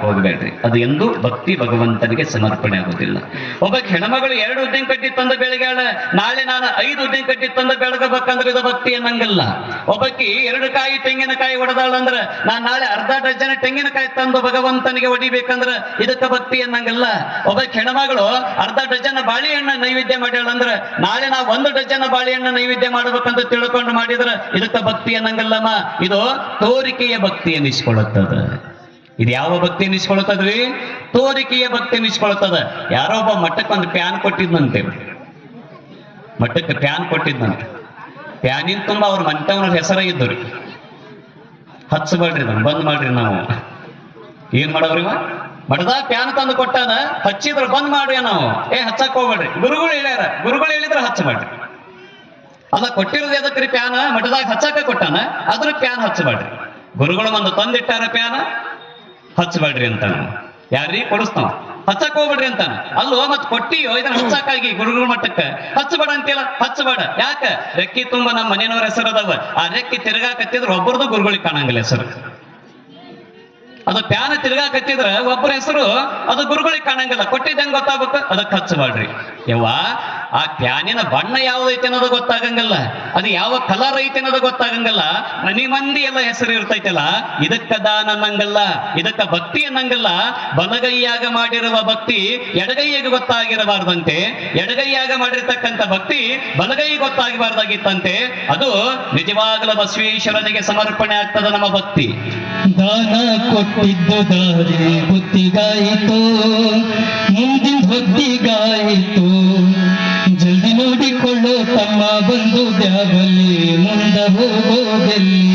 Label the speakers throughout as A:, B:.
A: ಹೋಗಬೇಡ್ರಿ. ಅದು ಎಂದು ಭಕ್ತಿ ಭಗವಂತನಿಗೆ ಸಮರ್ಪಣೆ ಆಗುವುದಿಲ್ಲ. ಒಬ್ಬ ಹೆಣ್ಮಗಳು 2 ಉದ್ದಿನ ಕಡ್ಡಿ ತಂದ ಬೆಳಗಾಳ, ನಾಳೆ ನಾನು 5 ಉದ್ದಿನ ಕಡ್ಡಿ ತಂದ ಬೆಳಗಬೇಕಂದ್ರೆ ಇದು ಭಕ್ತಿ ಅನ್ನಂಗಿಲ್ಲ. ಒಬ್ಬಕ್ಕಿ 2 ಕಾಯಿ ತೆಂಗಿನಕಾಯಿ ಹೊಡೆದಾಳ ಅಂದ್ರ ನಾನ್ ನಾಳೆ ಅರ್ಧ ಡಜನ್ ತೆಂಗಿನಕಾಯಿ ತಂದು ಭಗವಂತನಿಗೆ ಹೊಡಿಬೇಕಂದ್ರ ಇದಕ್ಕ ಭಕ್ತಿ ಅನ್ನಂಗಿಲ್ಲ. ಒಬ್ಬ ಹೆಣ್ಮಗಳು ಅರ್ಧ ಡಜನ್ ಬಾಳೆಹಣ್ಣ ನೈವೇದ್ಯ ಮಾಡ್ಯಾಳ ಅಂದ್ರ ನಾಳೆ ನಾವು 1 ಡಜನ್ ಬಾಳೆಹಣ್ಣ ನೈವೇದ್ಯ ಮಾಡ್ಬೇಕಂತ ತಿಳ್ಕೊಂಡು ಮಾಡಿದ್ರ ಇದಕ್ಕ ಭಕ್ತಿ ಅನ್ನಂಗಿಲ್ಲಮ್ಮ. ಇದು ತೋರಿಕೆಯ ಭಕ್ತಿ ಅನ್ನಿಸ್ಕೊಳ್ಳುತ್ತದ. ಇದು ಯಾವ ಭಕ್ತಿ ಅನ್ನಿಸ್ಕೊಳ್ತದ್ರಿ? ತೋರಿಕೆಯ ಭಕ್ತಿ ಅನ್ನಿಸ್ಕೊಳ್ತದ. ಯಾರೋ ಒಬ್ಬ ಮಠಕ್ಕೆ ಒಂದು ಪ್ಯಾನ್ ಕೊಟ್ಟಿದ್ನಂತೆ, ಮಠಕ್ಕೆ ಪ್ಯಾನ್ ಕೊಟ್ಟಿದ್ನಂತೆ. ಪ್ಯಾನಿನ ತುಂಬ ಅವ್ರ ಮನೆತವನ ಹೆಸರ ಇದ್ದರು. ಹಚ್ಚಬೇಡ್ರಿ, ನಾನು ಬಂದ್ ಮಾಡ್ರಿ. ನಾವು ಏನ್ ಮಾಡವ್ರಿ? ಮಠದಾಗ ಪ್ಯಾನ್ ತಂದು ಕೊಟ್ಟಾನ, ಹಚ್ಚಿದ್ರ ಬಂದ್ ಮಾಡ್ರಿ. ನಾವು ಹಚ್ಚಕ್ ಹೋಗ್ಬೇಡ್ರಿ, ಗುರುಗಳು ಹೇಳ್ಯಾರ, ಗುರುಗಳು ಹೇಳಿದ್ರ ಹಚ್ಚಬೇಡ್ರಿ. ಅಲ್ಲ ಕೊಟ್ಟಿರೋದು ಎದಕ್ರಿ ಪ್ಯಾನ? ಮಠದಾಗ ಹಚ್ಚಾಕ ಕೊಟ್ಟಾನ, ಅದ್ರ ಪ್ಯಾನ್ ಹಚ್ಚಬೇಡ್ರಿ. ಗುರುಗಳು ಒಂದು ತಂದಿಟ್ಟಾರ ಪ್ಯಾನ, ಹಚ್ಚಬೇಡ್ರಿ ಅಂತ. ಯಾರೀ ಕೊಡಿಸ್ತಾವ, ಹಚ್ಚಕ್ ಹೋಗ್ಬೇಡ್ರಿ ಅಂತಾನ. ಅಲ್ಲೋ ಮತ್ ಕೊಟ್ಟಿಯೋ ಇದನ್ನ ಹಚ್ಚಾಕಾಗಿ ಗುರುಗಳ ಮಟ್ಟಕ್ಕ ಹಚ್ಚಬೇಡ ಅಂತಿಲ್ಲ. ಹಚ್ಚಬೇಡ ಯಾಕ? ರೆಕ್ಕಿ ತುಂಬ ನಮ್ಮ ಮನೆಯವ್ರ ಹೆಸರು ಅದಾವ. ಆ ರೆಕ್ಕಿ ತಿರ್ಗಾಕತ್ತಿದ್ರ ಒಬ್ಬರದು ಗುರುಗಳಿಗೆ ಕಾಣಂಗಿಲ್ಲ ಹೆಸರು. ಅದು ಪ್ಯಾನ ತಿರ್ಗಾಕತ್ತಿದ್ರ ಒಬ್ಬರ ಹೆಸರು ಅದು ಗುರುಗಳಿಗೆ ಕಾಣಂಗಿಲ್ಲ. ಕೊಟ್ಟಿದ್ದಂಗೆ ಗೊತ್ತಾಗ್ಬೇಕು, ಅದಕ್ಕೆ ಹಚ್ಚಬೇಡ್ರಿ. ಯವ್ವ, ಆ ಪ್ಯಾನಿನ ಬಣ್ಣ ಯಾವ್ದೈತೆ ಅನ್ನೋದು ಗೊತ್ತಾಗಂಗಿಲ್ಲ, ಅದು ಯಾವ ಕಲರ್ ಐತೆ ಅನ್ನೋದು ಗೊತ್ತಾಗಂಗಿಲ್ಲ. ಮನಿ ಮಂದಿ ಎಲ್ಲ ಹೆಸರು ಇರ್ತೈತಲ್ಲ, ಇದಕ್ಕ ದಾನ ಅನ್ನಂಗಲ್ಲ, ಇದಕ್ಕ ಭಕ್ತಿ ಅನ್ನಂಗಿಲ್ಲ. ಬಲಗೈಯಾಗ ಮಾಡಿರುವ ಭಕ್ತಿ ಎಡಗೈಯಾಗ ಗೊತ್ತಾಗಿರಬಾರ್ದಂತೆ, ಎಡಗೈಯಾಗ ಮಾಡಿರ್ತಕ್ಕಂಥ ಭಕ್ತಿ ಬಲಗೈ ಗೊತ್ತಾಗಬಾರ್ದಾಗಿತ್ತಂತೆ. ಅದು ನಿಜವಾಗಲ ಬಸವೇಶ್ವರನಿಗೆ ಸಮರ್ಪಣೆ ಆಗ್ತದ ನಮ್ಮ ಭಕ್ತಿ.
B: ದಾನ ಕೊಟ್ಟಿದ್ದು ದಾರಿ ಬುತ್ತಿಗಾಯಿತು, ಮುಂದಿನ ಹೊತ್ತಿಗಾಯಿತು. ಜಲ್ದಿ ನೋಡಿಕೊಳ್ಳೋ ತಮ್ಮ ಬಂದು ಬ್ಯಾಬಲಿ ಮುಂದ ಹೋಗೋದಲ್ಲಿ.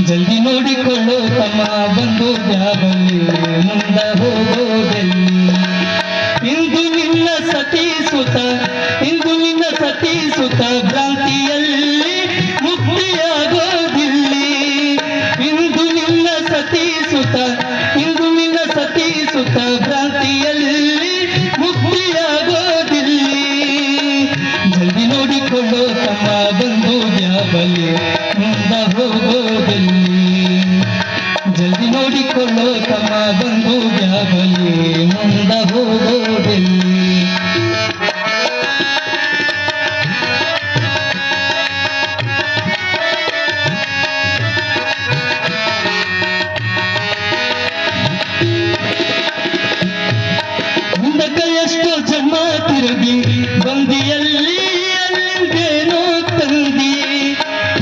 B: ಜಲ್ದಿ ನೋಡಿಕೊಳ್ಳೋ ತಮ್ಮ ಬಂದು ಬ್ಯಾಬಲಿ ಮುಂದ ಹೋಗೋದಲ್ಲಿ. ಇಂದು ನಿನ್ನ ಸತೀಸುತ, ಇಂದು ನಿನ್ನ ಸತೀಸುತ ಭ್ರಾಂತಿಯಲ್ಲಿ ಮುಕ್ತಿಯಾಗೋದಿಲ್ಲಿ. ಇಂದು ನಿನ್ನ ಸತೀಸುತ, ಇಂದು ನಿನ್ನ ಸತೀಸುತ ಭ್ರಾಂತಿಯಲ್ಲಿ ಮುಕ್ತಿಯಾಗೋದಿಲ್ಲಿ. ಜಲ್ದಿ ನೋಡಿಕೊಳ್ಳೋ ತಮ್ಮ ಬಂದು ಬ್ಯಾಬಲಿ ಮುಂದ ಹೋಗೋದಲ್ಲಿ. ಜಲ್ದಿ ನೋಡಿಕೊಳ್ಳೋ ತಮ್ಮ ಬಂದು ಬ್ಯಾಬಲಿ ಮುಂದ ಹೋಗೋದಲ್ಲಿ. ಎಷ್ಟೋ ಜನ್ಮ ತಿರುಗಿ ಬಂದಿಯಲ್ಲಿ ಅಲ್ಲಿಂದೇನೋ ತಂದಿ.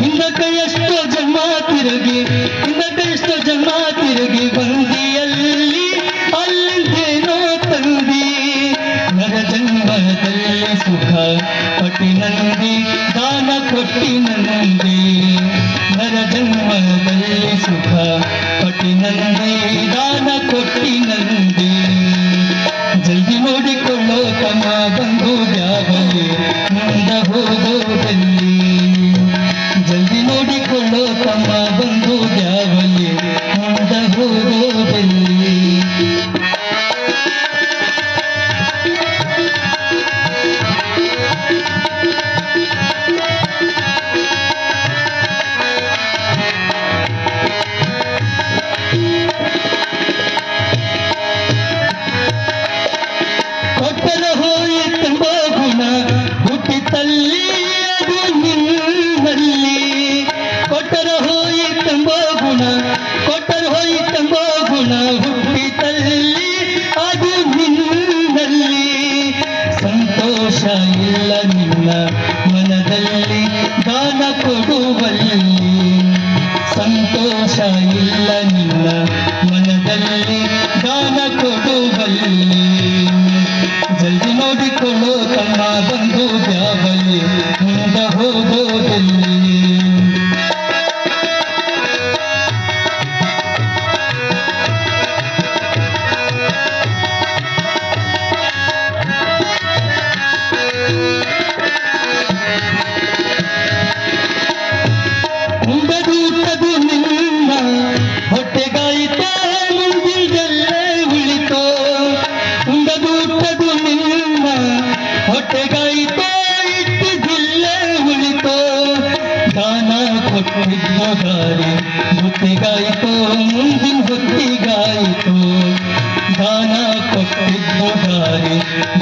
B: ಹಿಂದಕ್ಕ ಎಷ್ಟೋ ಜನ್ಮ ತಿರುಗಿ, ಹಿಂದಕ್ಕ ಎಷ್ಟೋ ಜನ್ಮ ತಿರುಗಿ ಬಂದಿಯಲ್ಲಿ ಅಲ್ಲಿಂದೇನೋ ತಂದಿ. ನರ ಜನ್ಮದಲ್ಲಿ ಸುಖ ಪಟ್ಟಿನಂದಿ, ದಾನ ಕೊಟ್ಟಿನಂದಿ. ನರ ಜನ್ಮದಲ್ಲಿ ಸುಖ ಪಟ್ಟಿನಂದಿ, ದಾನ ಕೊಟ್ಟಿನಂದಿ. ಜಲ್ದಿ ನೋಡಿಕೊಳ್ಳೋ ತಮ್ಮ ಬಂದು ಬ್ಯಾಬಲಿ ಮುಂದ ಹೋಗೋದಲ್ಲಿ. ಜಲ್ದಿ ನೋಡಿಕೊಳ್ಳೋ ತಮ್ಮ ಬಂದು ಬ್ಯಾಬಲಿ ಮುಂದ ಹೋಗೋದಲ್ಲಿ. ಕೊಟ್ಟರ ಹೋಯಿತೆಂಬ ಗುಣ ಹುಟ್ಟಿತಲ್ಲಿ ಅದು ನಿನ್ನಲ್ಲಿ. ಕೊಟ್ಟರ ಹೋಯಿತೆಂಬ ಗುಣ, ಕೊಟ್ಟರ ಹೋಯಿತೆಂಬ ಗುಣ ಹುಟ್ಟಿತಲ್ಲಿ ಅದು ನಿನ್ನಲ್ಲಿ. ಸಂತೋಷ ಇಲ್ಲ ನಿನ್ನ ಮನದಲ್ಲಿ ದಾನ ಕೊಡುವಲ್ಲಿ. ಸಂತೋಷ ಇಲ್ಲ ನಿನ್ನ ಮನದಲ್ಲಿ ದಾನ ಕೊಡುವಲ್ಲಿ. ಜಲ್ದಿ ನೋಡಿಕೊಳ್ಳೋ ತಮ್ಮ ಬಂದು ಬ್ಯಾಬಲಿ ಮುಂದ ಹೋಗೋದಲ್ಲಿ.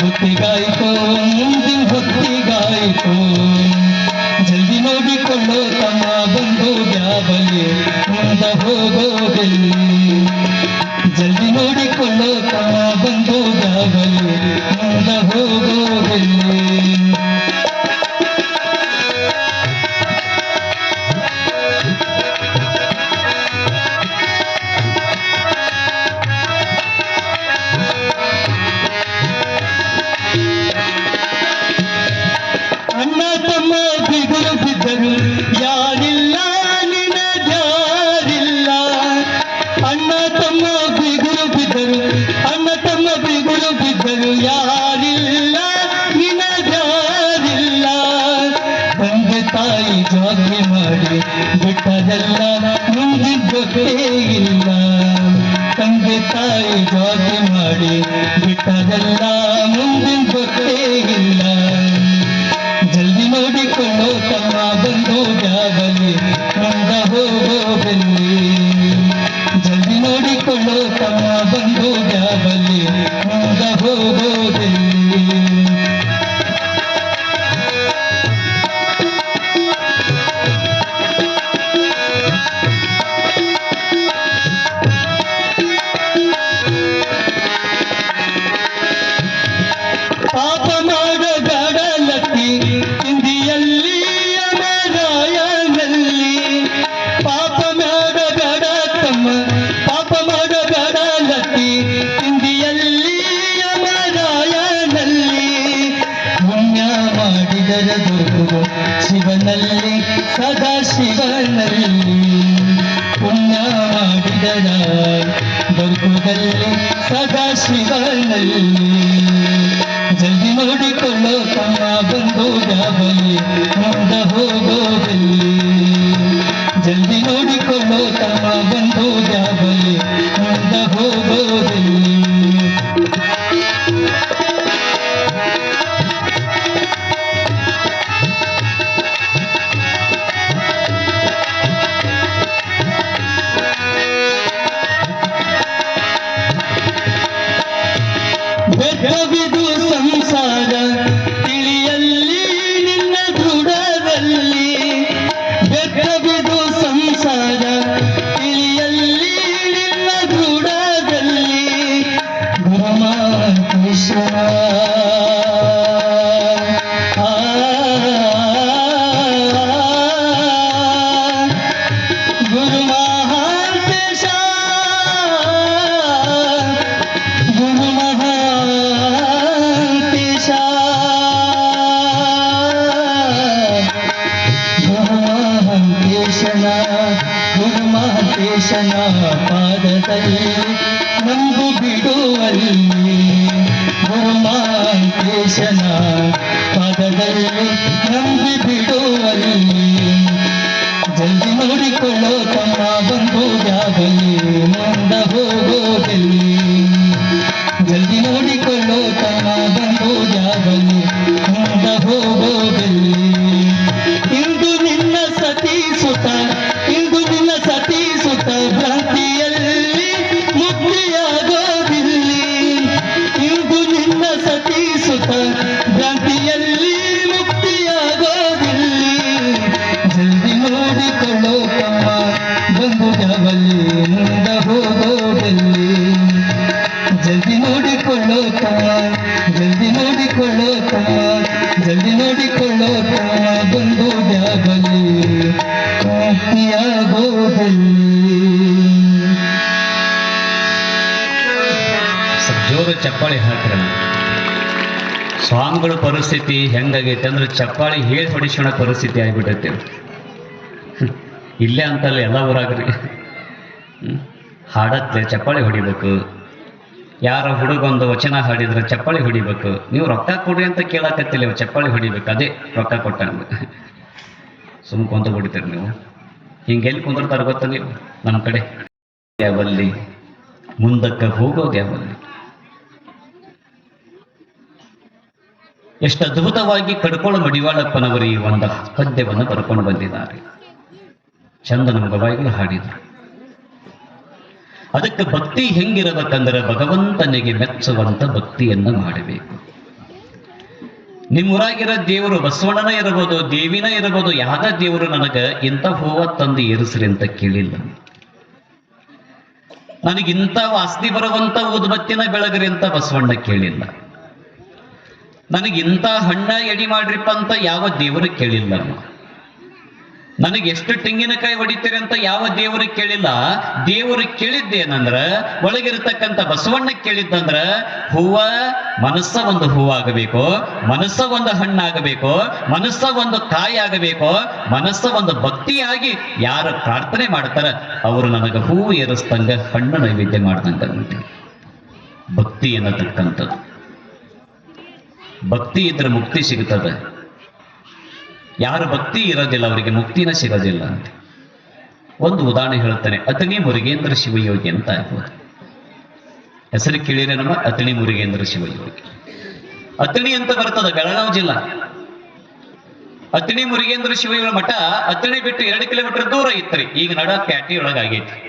B: ಗೊತ್ತಿಗಾಯ್ತು ಮುಂದಿನ ಹೊತ್ತಿಗಾಯ್ತು ಜಲ್ದಿ ನೋಡಿಕೊಳ್ಳೋ ತಮ್ಮ ಬಂದು ಬ್ಯಾಬಲಿ ಮುಂದ ಹೋಗೋದೆಲ್ಲಿ ಜಲ್ದಿ ನೋಡಿಕೊಳ್ಳೋ ತಮ್ಮ ಬಂದು ಬ್ಯಾಬಲಿ ಮುಂದ ಹೋಗೋದೆಲ್ಲಿ ಅಣ್ಣ ತಮ್ಮ ಬಿಗುರು ಬಿದ್ದರು ಯಾರಿಲ್ಲ ನಿನಗ್ಯಾರಿಲ್ಲ ಅಣ್ಣ ತಮ್ಮ ಬಿಗುರು ಬಿದ್ದರು ಅಣ್ಣ ತಮ್ಮ ಬಿಗುರು ಬಿದ್ದರು ಯಾರಿಲ್ಲ ನಿನಗ್ಯಾರಿಲ್ಲ ತಂದೆ ತಾಯಿ ಜಾಗ್ರೆ ಮಾಡಿ ಬಿಟ್ಟದಲ್ಲ ಮುಂದಿನ ಗೊತ್ತೇ ಇಲ್ಲ ತಂದೆ ತಾಯಿ ಜಾಗ್ರೆ ಮಾಡಿ ಬಿಟ್ಟದಲ್ಲ ಮುಂದಿನ ಗೊತ್ತೇ ಇಲ್ಲ ಜಲ್ದಿ ನೋಡಿಕೊಳ್ಳೋ ತಮ್ಮ ಬಂದು ಬ್ಯಾಬಲಿ ಮುಂದ ಹೋಗೋಬಲ್ಲಿ ಜಲ್ದಿ ನೋಡಿಕೊಳ್ಳೋ ತಮ್ಮ ಬಂದು ಬ್ಯಾಬಲಿ ಮುಂದ ಹೋಗೋಬಲ್ಲಿ ಪಾಪ ಮಾಡೋ ಗಡಲತ್ತಿ ಹಿಂದಿಯಲ್ಲಿ ಅಮರಾಯನಲ್ಲಿ ಪಾಪ ಮಾಡೋ ಗಡ ತಮ್ಮ ಪಾಪ ಮಾಡೋ ಗಡಲತ್ತಿ ಹಿಂದಿಯಲ್ಲಿ ಅಮರಾಯನಲ್ಲಿ ಪುಣ್ಯ ಮಾಡಿದರ ದುರ್ಗು ಶಿವನಲ್ಲಿ ಸದಾ ಶಿವನಲ್ಲಿ ಪುಣ್ಯ ಮಾಡಿದರ ದುರ್ಗದಲ್ಲಿ ಸದಾ ಶಿವನಲ್ಲಿ ಜಲ್ದಿ ನೋಡಿಕೊಳ್ಳೋ ತಮ್ಮ ಬಂದು ಬ್ಯಾಬಲಿ ಮುಂದ ಹೋಗೋದಲ್ಲಿ ಜಲ್ದಿ ನೋಡಿಕೊಳ್ಳೋ ತಮ್ಮ ಬಂದು ಬ್ಯಾಬಲಿ ಮುಂದ ಹೋಗೋದಲ್ಲಿ ಬೆಟ್ಟವಿದು ಸಂಸಾರ ತಿಳಿಯಲ್ಲಿ ನಿನ್ನ ದೃಢದಲ್ಲಿ ಬೆಟ್ಟವಿದು ಸಂಸಾರ ತಿಳಿಯಲ್ಲಿ ನಿನ್ನ ದೃಢದಲ್ಲಿ ಗುರುಮಾಕೃಷ್ಣ ಗುರು ಮಹಾಂತೇಶ ಗುರು ಮಹಾಂತೇಶ ಗುರು ಮಹಾಂತೇಶನ ಗುರು ಮಹಾಂತೇಶನ ಪಾದದಲ್ಲಿ ನಂಬು ಬಿಡುವಲ್ಲಿ ಗುರು ಮಹಾಂತೇಶನ ಪಾದದಲ್ಲಿ ನಂಬಿ ಬಿಡುವಲ್ಲಿ ಜಲ್ದಿ ನೋಡಿಕೊಳ್ಳೋ ತಮ್ಮ ಬಂದು ಬ್ಯಾಬಲಿ ಮುಂದ ಹೋಗೋದಲ್ಲಿ ಜಲ್ದಿ ನೋಡಿಕೊಳ್ಳೋ ತಮ್ಮ ಬಂದು ಬ್ಯಾಬಲಿ ಮುಂದ ಹೋಗೋದಲ್ಲಿ ಇಂದು ನಿನ್ನ ಸತಿ ಸುತ ಇಂದು ನಿನ್ನ ಸತಿ ಸುತ ಭ್ರಾಂತಿಯಲ್ಲಿ ಮುಕ್ತಿಯಾಗೋದಿಲ್ಲಿ ಇಂದು ನಿನ್ನ ಸತಿ ಸುತ ಭ್ರಾಂತಿಯಲ್ಲಿ ಮುಕ್ತಿಯಾಗೋದಿಲ್ಲಿ ಜಲ್ದಿ ನೋಡಿಕೊಳ್ಳೋ ತಮ್ಮ ಬಂದು ಬ್ಯಾಬಲಿ ಮುಂದ ಹೋಗೋದಲ್ಲಿ ಜಲ್ದಿ ನೋಡಿಕೊಳ್ಳೋ ತಮ್ಮ ಜಲ್ದಿ ನೋಡಿಕೊಳ್ಳೋ ತಮ್ಮ ಜಲ್ದಿ ನೋಡಿಕೊಳ್ಳೋ ತಮ್ಮ ಬಂದು ಬ್ಯಾಬಲಿ ಮುಕ್ತಿಯಾಗೋದಲ್ಲಿ
A: ಜೋರು ಚಪ್ಪಾಳಿ ಹಾಕ್ರ ಸ್ವಾಮಿಗಳ ಪರಿಸ್ಥಿತಿ ಹೆಂಗಾಗೈತೆ ಅಂದ್ರೆ ಚಪ್ಪಾಳಿ ಹೇಳಿ ಹೊಡಿಸೋಣ ಪರಿಸ್ಥಿತಿ ಆಗ್ಬಿಟ್ಟೈತೆ ಇಲ್ಲೇ ಅಂತಲ್ಲ ಎಲ್ಲ ಊರಾಗ್ರಿ ಹಾಡತ್ಲೆ ಚಪ್ಪಾಳಿ ಹೊಡಿಬೇಕು ಯಾರ ಹುಡುಗೊಂದು ವಚನ ಹಾಡಿದ್ರೆ ಚಪ್ಪಾಳಿ ಹೊಡಿಬೇಕು ನೀವು ರೊಕ್ಕ ಕೊಡ್ರಿ ಅಂತ ಕೇಳಕತ್ತಿಲ್ಲ ಚಪ್ಪಾಳಿ ಹೊಡಿಬೇಕು ಅದೇ ರೊಕ್ಕ ಕೊಟ್ಟಂಗ ಸುಮ್ ಕೊಂತ ಹೊಡಿತೀರಿ ನೀವು ಹಿಂಗೆಲ್ಲಿ ಕುಂದಿರ್ತಾರ ಗೊತ್ತ ನೀವು ನಮ್ಮ ಕಡೆ ಯಾವಲ್ಲಿ ಮುಂದಕ್ಕೆ ಹೋಗೋದು ಯಾವಲ್ಲಿ ಎಷ್ಟು ಅದ್ಭುತವಾಗಿ ಕಡ್ಕೊಳ್ಳೋ ಮಡಿವಾಳಪ್ಪನವರು ಈ ಒಂದು ಪದ್ಯವನ್ನು ಬರ್ಕೊಂಡು ಬಂದಿದ್ದಾರೆ. ಚಂದ ನಮ್ಮ ಗವಾಯಿಗಳು ಹಾಡಿದರು. ಅದಕ್ಕೆ ಭಕ್ತಿ ಹೆಂಗಿರಬೇಕಂದ್ರೆ ಭಗವಂತನಿಗೆ ಮೆಚ್ಚುವಂತ ಭಕ್ತಿಯನ್ನ ಮಾಡಬೇಕು. ನಿಮ್ಮೂರಾಗಿರೋ ದೇವರು ಬಸವಣ್ಣನ ಇರಬಹುದು, ದೇವಿನ ಇರಬಹುದು, ಯಾವ್ದ ದೇವರು ನನಗ ಇಂಥ ಹೂವ ತಂದು ಏರಿಸ್ರಿ ಅಂತ ಕೇಳಿಲ್ಲ. ನನಗಿಂತ ವಾಸನೆ ಬರುವಂತ ಊದುಬತ್ತಿನ ಬೆಳಗ್ರಿ ಅಂತ ಬಸವಣ್ಣ ಕೇಳಿಲ್ಲ. ನನಗಿಂತ ಹಣ್ಣ ಎಡಿ ಮಾಡ್ರಿಪ್ಪ ಅಂತ ಯಾವ ದೇವರು ಕೇಳಿಲ್ಲ. ನನಗೆ ಎಷ್ಟು ತೆಂಗಿನಕಾಯಿ ಹೊಡಿತೀರಿ ಅಂತ ಯಾವ ದೇವರು ಕೇಳಿಲ್ಲ. ದೇವರು ಕೇಳಿದ್ದೇನಂದ್ರ ಒಳಗಿರತಕ್ಕಂಥ ಬಸವಣ್ಣ ಕೇಳಿದ್ದಂದ್ರ ಹೂವ ಮನಸ್ಸ ಒಂದು ಹೂವಾಗಬೇಕು, ಮನಸ್ಸ ಒಂದು ಹಣ್ಣಾಗಬೇಕು, ಮನಸ್ಸ ಒಂದು ಕಾಯಿ ಆಗಬೇಕು, ಮನಸ್ಸ ಒಂದು ಭಕ್ತಿಯಾಗಿ ಯಾರು ಪ್ರಾರ್ಥನೆ ಮಾಡ್ತಾರ ಅವರು ನನಗೆ ಹೂವು ಏರಿಸ್ತಂಗ ಹಣ್ಣು ನೈವೇದ್ಯ ಮಾಡ್ದಂಗ. ಭಕ್ತಿ ಅನ್ನತಕ್ಕಂಥದ್ದು, ಭಕ್ತಿ ಇದ್ರೆ ಮುಕ್ತಿ ಸಿಗುತ್ತದೆ. ಯಾರು ಭಕ್ತಿ ಇರೋದಿಲ್ಲ ಅವರಿಗೆ ಮುಕ್ತಿನ ಸಿಗೋದಿಲ್ಲ ಅಂತ. ಒಂದು ಉದಾಹರಣೆ ಹೇಳ್ತಾನೆ. ಅತನಿ ಮುರುಗೇಂದ್ರ ಶಿವಯೋಗಿ ಅಂತ ಆಗ್ಬೋದು. ಹೆಸರು ಕೇಳಿದ್ರೆ ನಮ್ಮ ಅತನಿ ಮುರುಗೇಂದ್ರ ಶಿವಯೋಗಿ. ಅತನಿ ಅಂತ ಬರ್ತದ ಬೆಳಗಾವಿ ಜಿಲ್ಲಾ. ಅತನಿ ಮುರುಗೇಂದ್ರ ಶಿವಯೋಗಿ ಮಠ ಅತನಿ ಬಿಟ್ಟು 2 ಕಿಲೋಮೀಟರ್ ದೂರ ಇತ್ರಿ. ಈಗ ನಡ ಪ್ಯಾಟಿ ಒಳಗಾಗೈತಿ.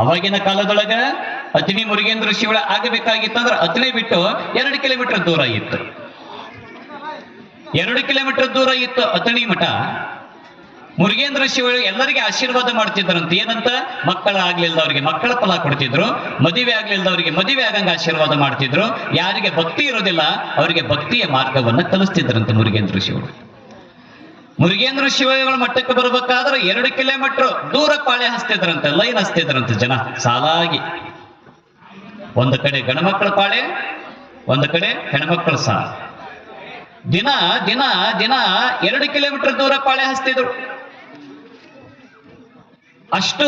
A: ಅವಾಗಿನ ಕಾಲದೊಳಗ ಅತನಿ ಮುರುಗೇಂದ್ರ ಶಿವ ಆಗಬೇಕಾಗಿತ್ತಂದ್ರೆ ಅತನಿ ಬಿಟ್ಟು 2 ಕಿಲೋಮೀಟರ್ ದೂರ ಇತ್ತು. 2 ಕಿಲೋಮೀಟರ್ ದೂರ ಇತ್ತು ಅತಣಿ ಮಠ. ಮುರುಗೇಂದ್ರ ಶಿವ ಎಲ್ಲರಿಗೆ ಆಶೀರ್ವಾದ ಮಾಡ್ತಿದ್ರಂತ. ಏನಂತ? ಮಕ್ಕಳಾಗ್ಲಿಲ್ದವ್ರಿಗೆ ಮಕ್ಕಳ ಫಲ ಕೊಡ್ತಿದ್ರು, ಮದುವೆ ಆಗ್ಲಿಲ್ದವ್ರಿಗೆ ಮದುವೆ ಆಗಂಗ ಆಶೀರ್ವಾದ ಮಾಡ್ತಿದ್ರು, ಯಾರಿಗೆ ಭಕ್ತಿ ಇರೋದಿಲ್ಲ ಅವರಿಗೆ ಭಕ್ತಿಯ ಮಾರ್ಗವನ್ನ ಕಲಿಸ್ತಿದ್ರಂತ ಮುರುಗೇಂದ್ರ ಶಿವ. ಮುರುಗೇಂದ್ರ ಶಿವಗಳ ಮಟ್ಟಕ್ಕೆ ಬರ್ಬೇಕಾದ್ರೆ 2 ಕಿಲೋಮೀಟರ್ ದೂರ ಪಾಳೆ ಹಚ್ತಿದ್ರಂತೆ, ಲೈನ್ ಹಚ್ತಿದ್ರಂತೆ ಜನ ಸಾಲಾಗಿ. ಒಂದು ಕಡೆ ಗಣಮಕ್ಕಳ ಪಾಳೆ, ಒಂದು ಕಡೆ ಹೆಣ್ಮಕ್ಕಳ ಸಾಲ. ದಿನ ದಿನ ದಿನ 2 ಕಿಲೋಮೀಟರ್ ದೂರ ಪಾಳೆ ಹಚ್ತಿದ್ರು. ಅಷ್ಟು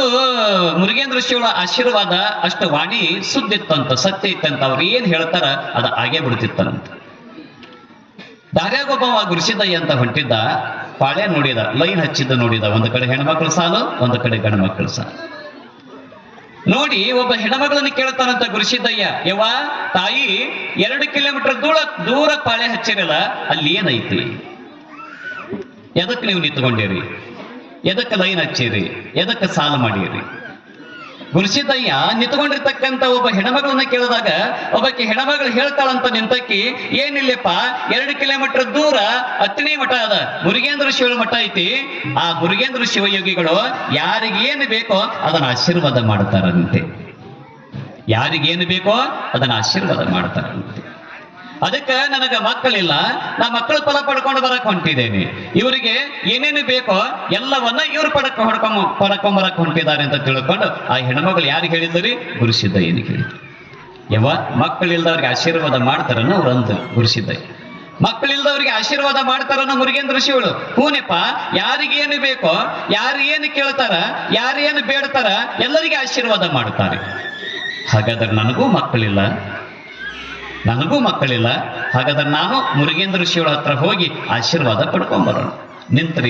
A: ಮುರುಗೇಂದ್ರ ಶಿವಳ ಆಶೀರ್ವಾದ, ಅಷ್ಟು ವಾಣಿ ಸುದ್ದಿತ್ತಂತ, ಸತ್ಯ ಇತ್ತಂತ. ಅವ್ರು ಏನ್ ಹೇಳ್ತಾರ ಅದು ಆಗೇ ಬಿಡ್ತಿತ್ತಂತ. ದಾರ್ಯಾಗೊಬ್ಬವ ಗುರುಸಿದ್ದಯ್ಯ ಅಂತ ಹೊಂಟಿದ್ದ, ಪಾಳೆ ನೋಡಿದ, ಲೈನ್ ಹಚ್ಚಿದ್ದ ನೋಡಿದ. ಒಂದು ಕಡೆ ಹೆಣ್ಮಕ್ಳ ಸಾಲು, ಒಂದು ಕಡೆ ಗಂಡ್ಮಕ್ಳ ಸಾಲು ನೋಡಿ. ಒಬ್ಬ ಹೆಣ್ಮಗಳನ್ನ ಕೇಳ್ತಾನಂತ ಗುರುಸಿದ್ದಯ್ಯ, ಯವ್ವ ತಾಯಿ 2 ಕಿಲೋಮೀಟರ್ ದೂರ ಪಾಳೆ ಹಚ್ಚಿರಲ್ಲ, ಅಲ್ಲಿ ಏನೈತಿ? ಎದಕ್ಕೆ ನೀವು ನಿಂತ್ಕೊಂಡಿರಿ? ಎದಕ್ಕೆ ಲೈನ್ ಹಚ್ಚಿರಿ? ಎದಕ್ಕೆ ಸಾಲ ಮಾಡಿರಿ? ಗುರುಸಿದ್ದಯ್ಯ ನಿಂತ್ಕೊಂಡಿರ್ತಕ್ಕಂಥ ಒಬ್ಬ ಹೆಣ್ಮಗಳನ್ನ ಕೇಳಿದಾಗ ಒಬ್ಬಕ್ಕೆ ಹೆಣ್ಮಗಳು ಹೇಳ್ತಾಳಂತ ನಿಂತಕ್ಕಿ, ಏನಿಲ್ಲಪ್ಪ 2 ಕಿಲೋಮೀಟರ್ ದೂರ ಅತ್ತಣಿ ಮಠ ಅದ, ಮುರುಗೇಂದ್ರ ಶಿವ ಮಠ ಐತಿ. ಆ ಮುರುಗೇಂದ್ರ ಶಿವಯೋಗಿಗಳು ಯಾರಿಗೇನು ಬೇಕೋ ಅದನ್ನ ಆಶೀರ್ವಾದ ಮಾಡ್ತಾರಂತೆ. ಯಾರಿಗೇನು ಬೇಕೋ ಅದನ್ನ ಆಶೀರ್ವಾದ ಮಾಡ್ತಾರಂತೆ. ಅದಕ್ಕೆ ನನಗ ಮಕ್ಕಳಿಲ್ಲ, ನಾ ಮಕ್ಕಳ ಫಲ ಪಡ್ಕೊಂಡು ಬರಕ್ ಹೊಂಟಿದ್ದೇನೆ. ಇವರಿಗೆ ಏನೇನು ಬೇಕೋ ಎಲ್ಲವನ್ನ ಇವ್ರು ಪಡ್ಕೊಂಬರಕ್ ಹೊಂಟಿದ್ದಾರೆ ಅಂತ ತಿಳ್ಕೊಂಡು ಆ ಹೆಣ್ಮಗಳು ಯಾರಿಗೆ ಹೇಳಿದ್ರಿ? ಗುರುಸಿದ್ದಯ್ಯನಿಗೆ ಹೇಳಿದ್ರು. ಯವ್ವ ಮಕ್ಕಳಿಲ್ದವ್ರಿಗೆ ಆಶೀರ್ವಾದ ಮಾಡ್ತಾರನ್ನ ಅವ್ರು ಅಂದ್ರು ಗುರುಸಿದ್ದಯ್ಯ. ಮಕ್ಕಳಿಲ್ದವ್ರಿಗೆ ಆಶೀರ್ವಾದ ಮಾಡ್ತಾರನ್ನ ಮುರುಗೇಂದ್ರ ಶಿವಳು. ಹೂನೆಪ್ಪ, ಯಾರಿಗೇನು ಬೇಕೋ, ಯಾರು ಏನು ಕೇಳ್ತಾರ, ಯಾರೇನು ಬೇಡ್ತಾರ ಎಲ್ಲರಿಗೆ ಆಶೀರ್ವಾದ ಮಾಡ್ತಾರೆ. ಹಾಗಾದ್ರೆ ನನಗೂ ಮಕ್ಕಳಿಲ್ಲ, ಹಾಗಾದ್ರೆ ನಾನು ಮುರುಗೇಂದ್ರ ಶಿವಳ ಹತ್ರ ಹೋಗಿ ಆಶೀರ್ವಾದ ಪಡ್ಕೊಂಬರೋಣ. ನಿಂತ್ರಿ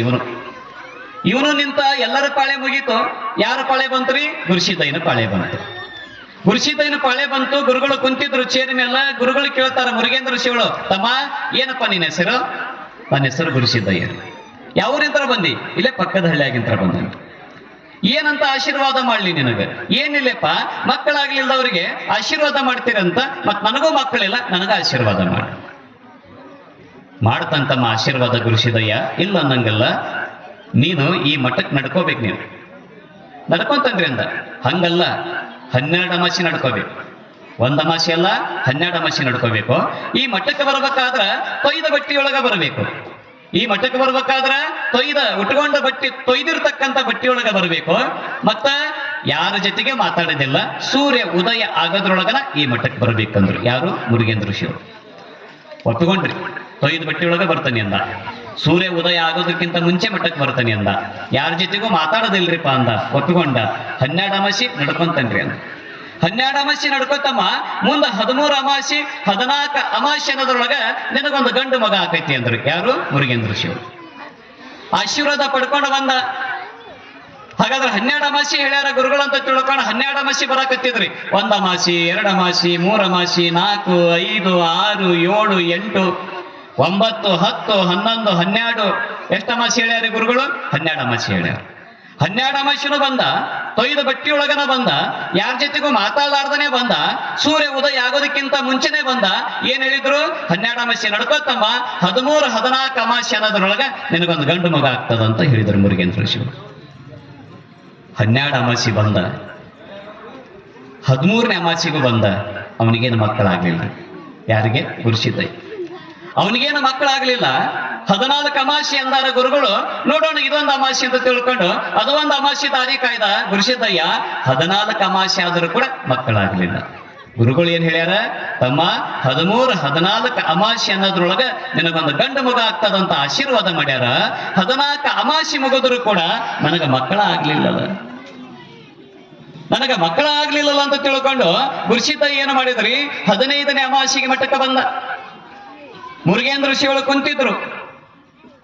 A: ಇವನು ನಿಂತ. ಎಲ್ಲರ ಪಾಳೆ ಮುಗೀತು. ಯಾರ ಪಾಳೆ ಬಂತ್ರಿ? ಗುರುಸಿದ್ದಯ್ಯನ ಪಾಳೆ ಬಂತು. ಗುರುಸಿದ್ದಯ್ಯನ ಪಾಳೆ ಬಂತು. ಗುರುಗಳು ಕುಂತಿದ್ರು ಚೇರಿ ಮೇಲೆ. ಗುರುಗಳು ಕೇಳ್ತಾರ ಮುರುಗೇಂದ್ರ ಶಿವಳು, ತಮ್ಮ ಏನಪ್ಪ ನಿನ್ನ ಹೆಸರು? ನನ್ನ ಹೆಸರು ಗುರುಸಿದ್ದಯ್ಯ. ಯಾವೂರಿಂತ್ರ ಬಂದಿ? ಇಲ್ಲೇ ಪಕ್ಕದ ಹಳ್ಳಿಯಾಗಿಂತ್ರ ಬಂದ. ಏನಂತ ಆಶೀರ್ವಾದ ಮಾಡ್ಲಿ ನಿನಗೆ? ಏನಿಲ್ಲಪ್ಪ, ಮಕ್ಕಳಾಗ್ಲಿಲ್ದವ್ರಿಗೆ ಆಶೀರ್ವಾದ ಮಾಡ್ತೀರಂತ, ಮತ್ ನನಗೂ ಮಕ್ಕಳಿಲ್ಲ, ನನಗ ಆಶೀರ್ವಾದ ಮಾಡ್ತಂತಮ್ಮ ಆಶೀರ್ವಾದ. ಗುರುಸಿದ್ದಯ್ಯ ಇಲ್ಲ ಅನ್ನಂಗಲ್ಲ, ನೀನು ಈ ಮಠಕ್ಕೆ ನಡ್ಕೋಬೇಕು. ನೀನು ನಡ್ಕೊಂತಂದ್ರಿ ಅಂದ. ಹಂಗಲ್ಲ, 12 ಅಮಾಸಿ ನಡ್ಕೋಬೇಕು. 1 ಅಮಾಸಿ ಅಲ್ಲ, 12 ಅಮಾಸಿ ನಡ್ಕೋಬೇಕು. ಈ ಮಠಕ್ಕೆ ಬರ್ಬೇಕಾದ್ರ ತೊಯ್ದ ಬಟ್ಟಿಯೊಳಗ ಬರಬೇಕು. ಈ ಮಠಕ್ಕೆ ಬರ್ಬೇಕಾದ್ರ ಉಟ್ಕೊಂಡ ಬಟ್ಟೆ, ತೊಯ್ದಿರ್ತಕ್ಕಂಥ ಬಟ್ಟೆಯೊಳಗ ಬರಬೇಕು. ಮತ್ತ ಯಾರ ಜೊತೆಗೆ ಮಾತಾಡೋದಿಲ್ಲ. ಸೂರ್ಯ ಉದಯ ಆಗೋದ್ರೊಳಗನ ಈ ಮಠಕ್ಕೆ ಬರ್ಬೇಕಂದ್ರು. ಯಾರು? ಮುರುಗೇಂದ್ರ ಶಿವ. ಒಪ್ಪಿಕೊಂಡ್ರಿ. ತೊಯ್ದ ಬಟ್ಟೆಯೊಳಗ ಬರ್ತಾನೆ ಅಂದ. ಸೂರ್ಯ ಉದಯ ಆಗೋದಕ್ಕಿಂತ ಮುಂಚೆ ಮಠಕ್ಕೆ ಬರ್ತಾನೆ ಅಂದ. ಯಾರ ಜೊತೆಗೂ ಮಾತಾಡೋದಿಲ್ರಿಪ್ಪ ಅಂದ. ಒಪ್ಪಿಕೊಂಡ. 12 ಅಮಾಸಿ ನಡ್ಕೊಂತನ್ರಿ ಅಂದ. 12 ಅಮಾಸಿ ನಡ್ಕೋತಮ್ಮ. ಮುಂದೆ 13 ಅಮಾಸಿ 14 ಅಮಾಸಿ ಅನ್ನೋದ್ರೊಳಗ ನಿನಗೊಂದು ಗಂಡು ಮಗ ಆಕೈತಿ ಅಂದ್ರು. ಯಾರು? ಮುರುಗೇಂದ್ರ ಶಿವ. ಆಶೀರ್ವಾದ ಪಡ್ಕೊಂಡು ಬಂದ. ಹಾಗಾದ್ರೆ 12 ಅಮಾಸಿ ಹೇಳ್ಯಾರ ಗುರುಗಳಂತ ತಿಳ್ಕೊಂಡು 12 ಅಮಾಸಿ ಬರಾಕತ್ತಿದ್ರಿ. 1 ಅಮಾಸಿ, 2 ಅಮಾಸಿ, 3 ಅಮಾಸಿ, 4, 5, 6, 7, 8, 9, 10, 11, 12 ಎಷ್ಟು ಅಮಾಸಿ ಹೇಳ್ಯಾರ ಗುರುಗಳು? 12 ಅಮಾಸಿ ಹೇಳ್ಯಾರ. 12 ಅಮಾವಾಸ್ಯೆನೂ ಬಂದ, ತೊಯ್ದ ಬಟ್ಟಿಯೊಳಗನ ಬಂದ, ಯಾರ ಜೊತೆಗೂ ಮಾತಾಡಲಾರ್ದನೆ ಬಂದ, ಸೂರ್ಯ ಉದಯ ಆಗೋದಕ್ಕಿಂತ ಮುಂಚೆನೆ ಬಂದ. ಏನ್ ಹೇಳಿದ್ರು? 12 ಅಮಾವಾಸ್ಯೆ ನಡ್ಕೋತಮ್ಮ, 13, 14 ಅಮಾವಾಸ್ಯೆ ಅನ್ನೋದ್ರೊಳಗ ನಿನಗೊಂದು ಗಂಡು ಮಗ ಆಗ್ತದಂತ ಹೇಳಿದ್ರು ಮುರುಗೇಂದ್ರ ಋಷಿಗಳು. 12 ಅಮಾವಾಸ್ಯೆ ಬಂದ, 13ನೇ ಅಮಾವಾಸ್ಯೆಗೂ ಬಂದ, ಅವನಿಗೇನು ಮಕ್ಕಳಾಗ್ಲಿಲ್ಲ. ಯಾರಿಗೆ? ಗುರುಸಿದ್ದಯ್ಯ. ಅವನಿಗೇನು ಮಕ್ಕಳಾಗ್ಲಿಲ್ಲ. 14 ಅಮಾವಾಸ್ಯೆ ಅಂದಾರ ಗುರುಗಳು. ನೋಡೋಣ ಇದೊಂದು ಅಮಾವಾಸ್ಯೆ ಅಂತ ತಿಳ್ಕೊಂಡು ಅದು ಒಂದು ಅಮಾವಾಸ್ಯೆ ದಾರಿ ಕಾಯ್ದ ಗುರುಸಿದ್ದಯ್ಯ. 14 ಅಮಾವಾಸ್ಯೆ ಆದರೂ ಕೂಡ ಮಕ್ಕಳಾಗ್ಲಿಲ್ಲ. ಗುರುಗಳು ಏನ್ ಹೇಳ್ಯಾರ? ತಮ್ಮ 13, 14 ಅಮಾವಾಸ್ಯೆ ಅನ್ನೋದ್ರೊಳಗ ನಿನಗೊಂದು ಗಂಡು ಮಗ ಆಗ್ತದಂತ ಆಶೀರ್ವಾದ ಮಾಡ್ಯಾರ. 14 ಅಮಾವಾಸ್ಯೆ ಮುಗಿದ್ರು ಕೂಡ ನನಗ ಮಕ್ಕಳ ಆಗ್ಲಿಲ್ಲಲ್ಲ, ನನಗ ಮಕ್ಕಳ ಆಗ್ಲಿಲ್ಲಲ್ಲ ಅಂತ ತಿಳ್ಕೊಂಡು ಗುರುಸಿದ್ದಯ್ಯ ಏನು ಮಾಡಿದ್ರಿ? 15ನೇ ಅಮಾವಾಸ್ಯೆಗೆ ಮಟ್ಟಕ್ಕೆ ಬಂದ. ಮುರುಗೇಂದ್ರ ಋಷಿಗಳು ಕುಂತಿದ್ರು,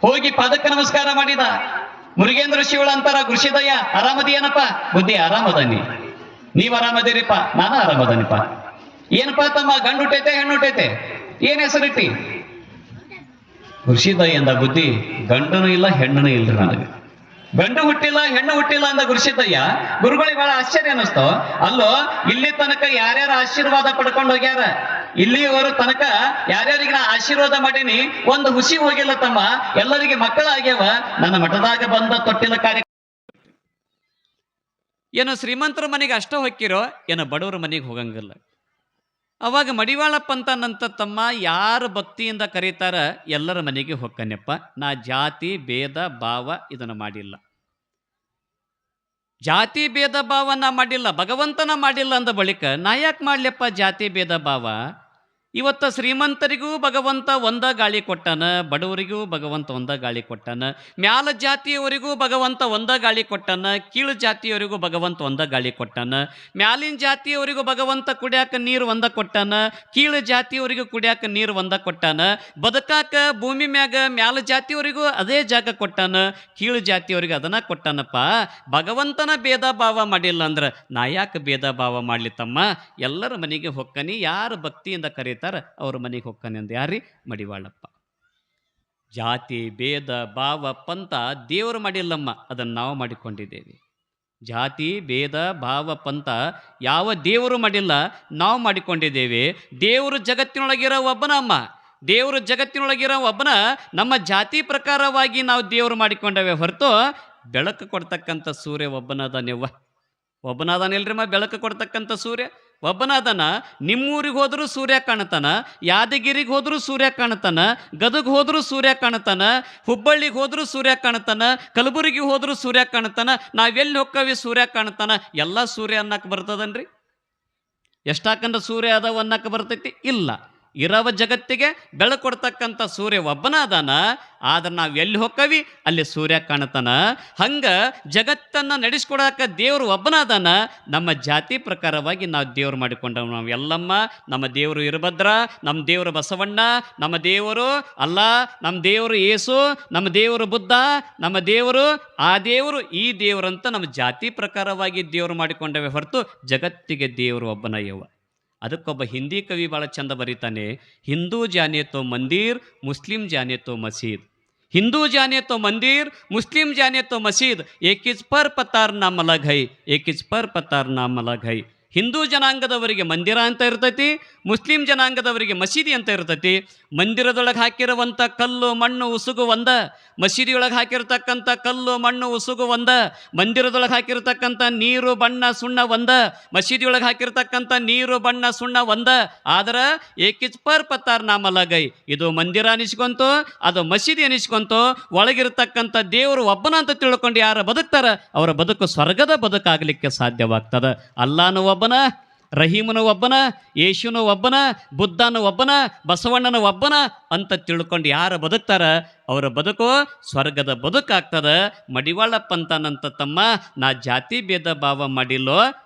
A: ಹೋಗಿ ಪಾದಕ್ಕೆ ನಮಸ್ಕಾರ ಮಾಡಿದ. ಮುರುಗೇಂದ್ರ ಋಷಿಗಳು ಅಂತಾರ, ಗುರುಸಿದ್ದಯ್ಯ ಆರಾಮದಿಯೇನಪ್ಪ? ಬುದ್ಧಿ ಆರಾಮದನಿ, ನೀವ್ ಆರಾಮದಿರಿಪ್ಪ, ನಾನು ಆರಾಮದನಿಪ್ಪ. ಏನಪ್ಪಾ ತಮ್ಮ, ಗಂಡು ಹುಟ್ಟೈತೆ ಹೆಣ್ಣು ಹುಟ್ಟೈತೆ? ಏನ್ ಹೆಸರಿಟ್ಟಿ? ಗುರುಸಿದ್ದಯ್ಯ ಅಂದ, ಬುದ್ಧಿ ಗಂಡನೂ ಇಲ್ಲ ಹೆಣ್ಣನೂ ಇಲ್ರಿ ನನಗೆ, ಗಂಡು ಹುಟ್ಟಿಲ್ಲ ಹೆಣ್ಣು ಹುಟ್ಟಿಲ್ಲ ಅಂದ ಗುರುಸಿದ್ದಯ್ಯ. ಗುರುಗಳಿಗೆ ಬಹಳ ಆಶ್ಚರ್ಯ ಅನ್ನಿಸ್ತು. ಅಲ್ಲೋ, ಇಲ್ಲಿ ತನಕ ಯಾರ್ಯಾರ ಆಶೀರ್ವಾದ ಪಡ್ಕೊಂಡು ಹೋಗ್ಯಾರ, ಇಲ್ಲಿಯವರ ತನಕ ಯಾರ್ಯಾರಿಗೆ ನಾ ಆಶೀರ್ವಾದ ಮಾಡೀನಿ, ಒಂದು ಹುಸಿ ಹೋಗಿಲ್ಲ ತಮ್ಮ, ಎಲ್ಲರಿಗೆ ಮಕ್ಕಳಾಗ್ಯಾವ. ನನ್ನ ಮಠದಾಗ ಬಂದ ತೊಟ್ಟಿಲ ಕಾರ್ಯ ಏನು ಶ್ರೀಮಂತರ ಮನೆಗೆ ಅಷ್ಟ ಹೊಕ್ಕಿರೋ, ಏನು ಬಡವರ ಮನೆಗೆ ಹೋಗಂಗಿಲ್ಲ. ಅವಾಗ ಮಡಿವಾಳಪ್ಪ ಅಂತನಂತ ತಮ್ಮ ಯಾರು ಭಕ್ತಿಯಿಂದ ಕರೀತಾರ ಎಲ್ಲರ ಮನೆಗೆ ಹೊಕ್ಕನೆಪ್ಪ. ನಾ ಜಾತಿ ಭೇದ ಭಾವ ಇದನ್ನು ಮಾಡಿಲ್ಲ, ಜಾತಿ ಭೇದ ಭಾವ ನಾ ಮಾಡಿಲ್ಲ, ಭಗವಂತನ ಮಾಡಿಲ್ಲ ಅಂದ ಬಳಿಕ ನಾ ಯಾಕೆ ಮಾಡ್ಲಿಪ್ಪ ಜಾತಿ ಭೇದ ಭಾವ? ಇವತ್ತು ಶ್ರೀಮಂತರಿಗೂ ಭಗವಂತ ಒಂದ ಗಾಳಿ ಕೊಟ್ಟಾನ, ಬಡವರಿಗೂ ಭಗವಂತ ಒಂದ ಗಾಳಿ ಕೊಟ್ಟಾನ, ಮ್ಯಾಲ ಜಾತಿಯವರಿಗೂ ಭಗವಂತ ಒಂದ ಗಾಳಿ ಕೊಟ್ಟಾನ, ಕೀಳು ಜಾತಿಯವರಿಗೂ ಭಗವಂತ ಒಂದ ಗಾಳಿ ಕೊಟ್ಟಾನ. ಮ್ಯಾಲಿನ ಜಾತಿಯವರಿಗೂ ಭಗವಂತ ಕುಡಿಯಾಕ ನೀರು ಒಂದ ಕೊಟ್ಟಾನ, ಕೀಳು ಜಾತಿಯವರಿಗೂ ಕುಡಿಯಾಕ ನೀರು ಒಂದ ಕೊಟ್ಟಾನ. ಬದುಕಾಕ ಭೂಮಿ ಮ್ಯಾಗ ಮ್ಯಾಲ ಜಾತಿಯವರಿಗೂ ಅದೇ ಜಾಗ ಕೊಟ್ಟಾನ, ಕೀಳು ಜಾತಿಯವರಿಗೂ ಅದನ್ನ ಕೊಟ್ಟಾನಪ್ಪ. ಭಗವಂತನ ಭೇದ ಭಾವ ಮಾಡಿಲ್ಲ ಅಂದ್ರೆ ನಾ ಯಾಕೆ ಭೇದ ಭಾವ ಮಾಡ್ಲಿ ತಮ್ಮ? ಎಲ್ಲರ ಮನೆಗೆ ಹೊಕ್ಕನಿ, ಯಾರು ಭಕ್ತಿಯಿಂದ ಕರೀತಾರ ಅವ್ರ ಮನೆಗೆ ಹೊಕ್ಕನೆ ಅಂದ. ಯಾರಿ? ಮಡಿವಾಳಪ್ಪ. ಜಾತಿ ಭೇದ ಭಾವ ಪಂಥ ದೇವರು ಮಾಡಿಲ್ಲಮ್ಮ, ಅದನ್ನು ನಾವು ಮಾಡಿಕೊಂಡಿದ್ದೇವೆ. ಜಾತಿ ಭೇದ ಭಾವ ಪಂಥ ಯಾವ ದೇವರು ಮಾಡಿಲ್ಲ, ನಾವು ಮಾಡಿಕೊಂಡಿದ್ದೇವೆ. ದೇವರು ಜಗತ್ತಿನೊಳಗಿರೋ ಒಬ್ಬನ ಅಮ್ಮ, ದೇವರು ಜಗತ್ತಿನೊಳಗಿರೋ ಒಬ್ಬನ. ನಮ್ಮ ಜಾತಿ ಪ್ರಕಾರವಾಗಿ ನಾವು ದೇವರು ಮಾಡಿಕೊಂಡವೆ ಹೊರತು ಬೆಳಕು ಕೊಡ್ತಕ್ಕಂಥ ಸೂರ್ಯ ಒಬ್ಬನದನೆವ್ವ, ಒಬ್ಬನಾದನಿಲ್ರಿಮ್ಮ. ಬೆಳಕು ಕೊಡ್ತಕ್ಕಂಥ ಸೂರ್ಯ ಒಬ್ಬನಾದನ. ನಿಮ್ಮೂರಿಗೆ ಹೋದರೂ ಸೂರ್ಯ ಕಾಣ್ತಾನ, ಯಾದಗಿರಿಗೆ ಹೋದರೂ ಸೂರ್ಯ ಕಾಣ್ತಾನ, ಗದಗ ಹೋದರೂ ಸೂರ್ಯ ಕಾಣ್ತಾನ, ಹುಬ್ಬಳ್ಳಿಗೆ ಹೋದರೂ ಸೂರ್ಯ ಕಾಣ್ತಾನ, ಕಲಬುರಗಿ ಹೋದರೂ ಸೂರ್ಯ ಕಾಣ್ತಾನ. ನಾವೆಲ್ಲಿ ಹೊಕ್ಕವಿ ಸೂರ್ಯ ಕಾಣ್ತಾನ. ಎಲ್ಲ ಸೂರ್ಯ ಅನ್ನಕ್ಕೆ ಬರ್ತದನ್ರಿ? ಎಷ್ಟಾಕಂದ್ರೆ ಸೂರ್ಯ ಅದಾವ ಅನ್ನಕ್ಕೆ ಬರ್ತೈತಿ? ಇಲ್ಲ. ಇರವ ಜಗತ್ತಿಗೆ ಬೆಳಕು ಕೊಡ್ತಕ್ಕಂಥ ಸೂರ್ಯ ಒಬ್ಬನ ಅದಾನ. ಆದ್ರೆ ನಾವು ಎಲ್ಲಿ ಹೊಕ್ಕವಿ ಅಲ್ಲಿ ಸೂರ್ಯ ಕಾಣ್ತಾನ. ಹಂಗ ಜಗತ್ತನ್ನು ನಡೆಸ್ಕೊಡಾಕ ದೇವರು ಒಬ್ಬನ ಅದಾನ. ನಮ್ಮ ಜಾತಿ ಪ್ರಕಾರವಾಗಿ ನಾವು ದೇವ್ರು ಮಾಡಿಕೊಂಡವ್. ನಾವು ಎಲ್ಲಮ್ಮ, ನಮ್ಮ ದೇವರು ಇರಭದ್ರ, ನಮ್ಮ ದೇವರು ಬಸವಣ್ಣ, ನಮ್ಮ ದೇವರು ಅಲ್ಲ, ನಮ್ಮ ದೇವರು ಏಸು, ನಮ್ಮ ದೇವರು ಬುದ್ಧ, ನಮ್ಮ ದೇವರು ಆ ದೇವರು ಈ ದೇವರಂತ ನಮ್ಮ ಜಾತಿ ಪ್ರಕಾರವಾಗಿ ದೇವರು ಮಾಡಿಕೊಂಡವೆ ಹೊರತು ಜಗತ್ತಿಗೆ ದೇವರು ಒಬ್ಬನ ಯವ್ವ. ಅದಕ್ಕೊಬ್ಬ ಹಿಂದಿ ಕವಿ ಭಾಳ ಚಂದ ಬರೀತಾನೆ, ಹಿಂದೂ ಜಾನೆ ತೋ ಮಂದಿರ್, ಮುಸ್ಲಿಂ ಜಾನೆ ತೋ ಮಸೀದ್. ಹಿಂದೂ ಜಾನೆ ತೋ ಮಂದಿರ್, ಮುಸ್ಲಿಂ ಜಾನೆ ತೋ ಮಸೀದ್, ಏಕಿಸ್ ಪರ್ ಪತಾರ್ ನಾಮ್ ಅಲಗ್ ಹೈ, ಏಕಿಸ್ ಪರ್ ಪತಾರ್ ನಾಮ್ ಅಲಗ್ ಹೈ. ಹಿಂದೂ ಜನಾಂಗದವರಿಗೆ ಮಂದಿರ ಅಂತ ಇರ್ತೈತಿ, ಮುಸ್ಲಿಂ ಜನಾಂಗದವರಿಗೆ ಮಸೀದಿ ಅಂತ ಇರ್ತೈತಿ. ಮಂದಿರದೊಳಗೆ ಹಾಕಿರುವಂಥ ಕಲ್ಲು ಮಣ್ಣು ಉಸುಗು ಒಂದ, ಮಸೀದಿಯೊಳಗೆ ಹಾಕಿರ್ತಕ್ಕಂಥ ಕಲ್ಲು ಮಣ್ಣು ಉಸುಗು ಒಂದ. ಮಂದಿರದೊಳಗೆ ಹಾಕಿರ್ತಕ್ಕಂಥ ನೀರು ಬಣ್ಣ ಸುಣ್ಣ ಒಂದ, ಮಸೀದಿಯೊಳಗೆ ಹಾಕಿರ್ತಕ್ಕಂಥ ನೀರು ಬಣ್ಣ ಸುಣ್ಣ ಒಂದ. ಆದ್ರೆ ಏಕಿಚ್ ಪರ್ ಪತ್ತಾರ್ ನಾಮಲಗೈ, ಇದು ಮಂದಿರ ಅನಿಸ್ಕೊಂತು, ಅದು ಮಸೀದಿ ಅನಿಸ್ಕೊಂತು. ಒಳಗಿರ್ತಕ್ಕಂಥ ದೇವರು ಒಬ್ಬನ ಅಂತ ತಿಳ್ಕೊಂಡು ಯಾರು ಬದುಕ್ತಾರ ಅವರ ಬದುಕು ಸ್ವರ್ಗದ ಬದುಕಾಗಲಿಕ್ಕೆ ಸಾಧ್ಯವಾಗ್ತದ. ಅಲ್ಲಾನು ಒಬ್ಬನ, ರಹೀಮನು ಒಬ್ಬನ, ಯೇಸುನು ಒಬ್ಬನ, ಬುದ್ಧನು ಒಬ್ಬನ, ಬಸವಣ್ಣನ ಒಬ್ಬನ ಅಂತ ತಿಳ್ಕೊಂಡು ಯಾರು ಬದುಕ್ತಾರ ಅವರ ಬದುಕು ಸ್ವರ್ಗದ ಬದುಕಾಗ್ತದ. ಮಡಿವಾಳಪ್ಪ ಅಂತಾನಂತ ತಮ್ಮ, ನಾ ಜಾತಿ ಭೇದ ಭಾವ ಮಾಡಿಲ್ಲೋ,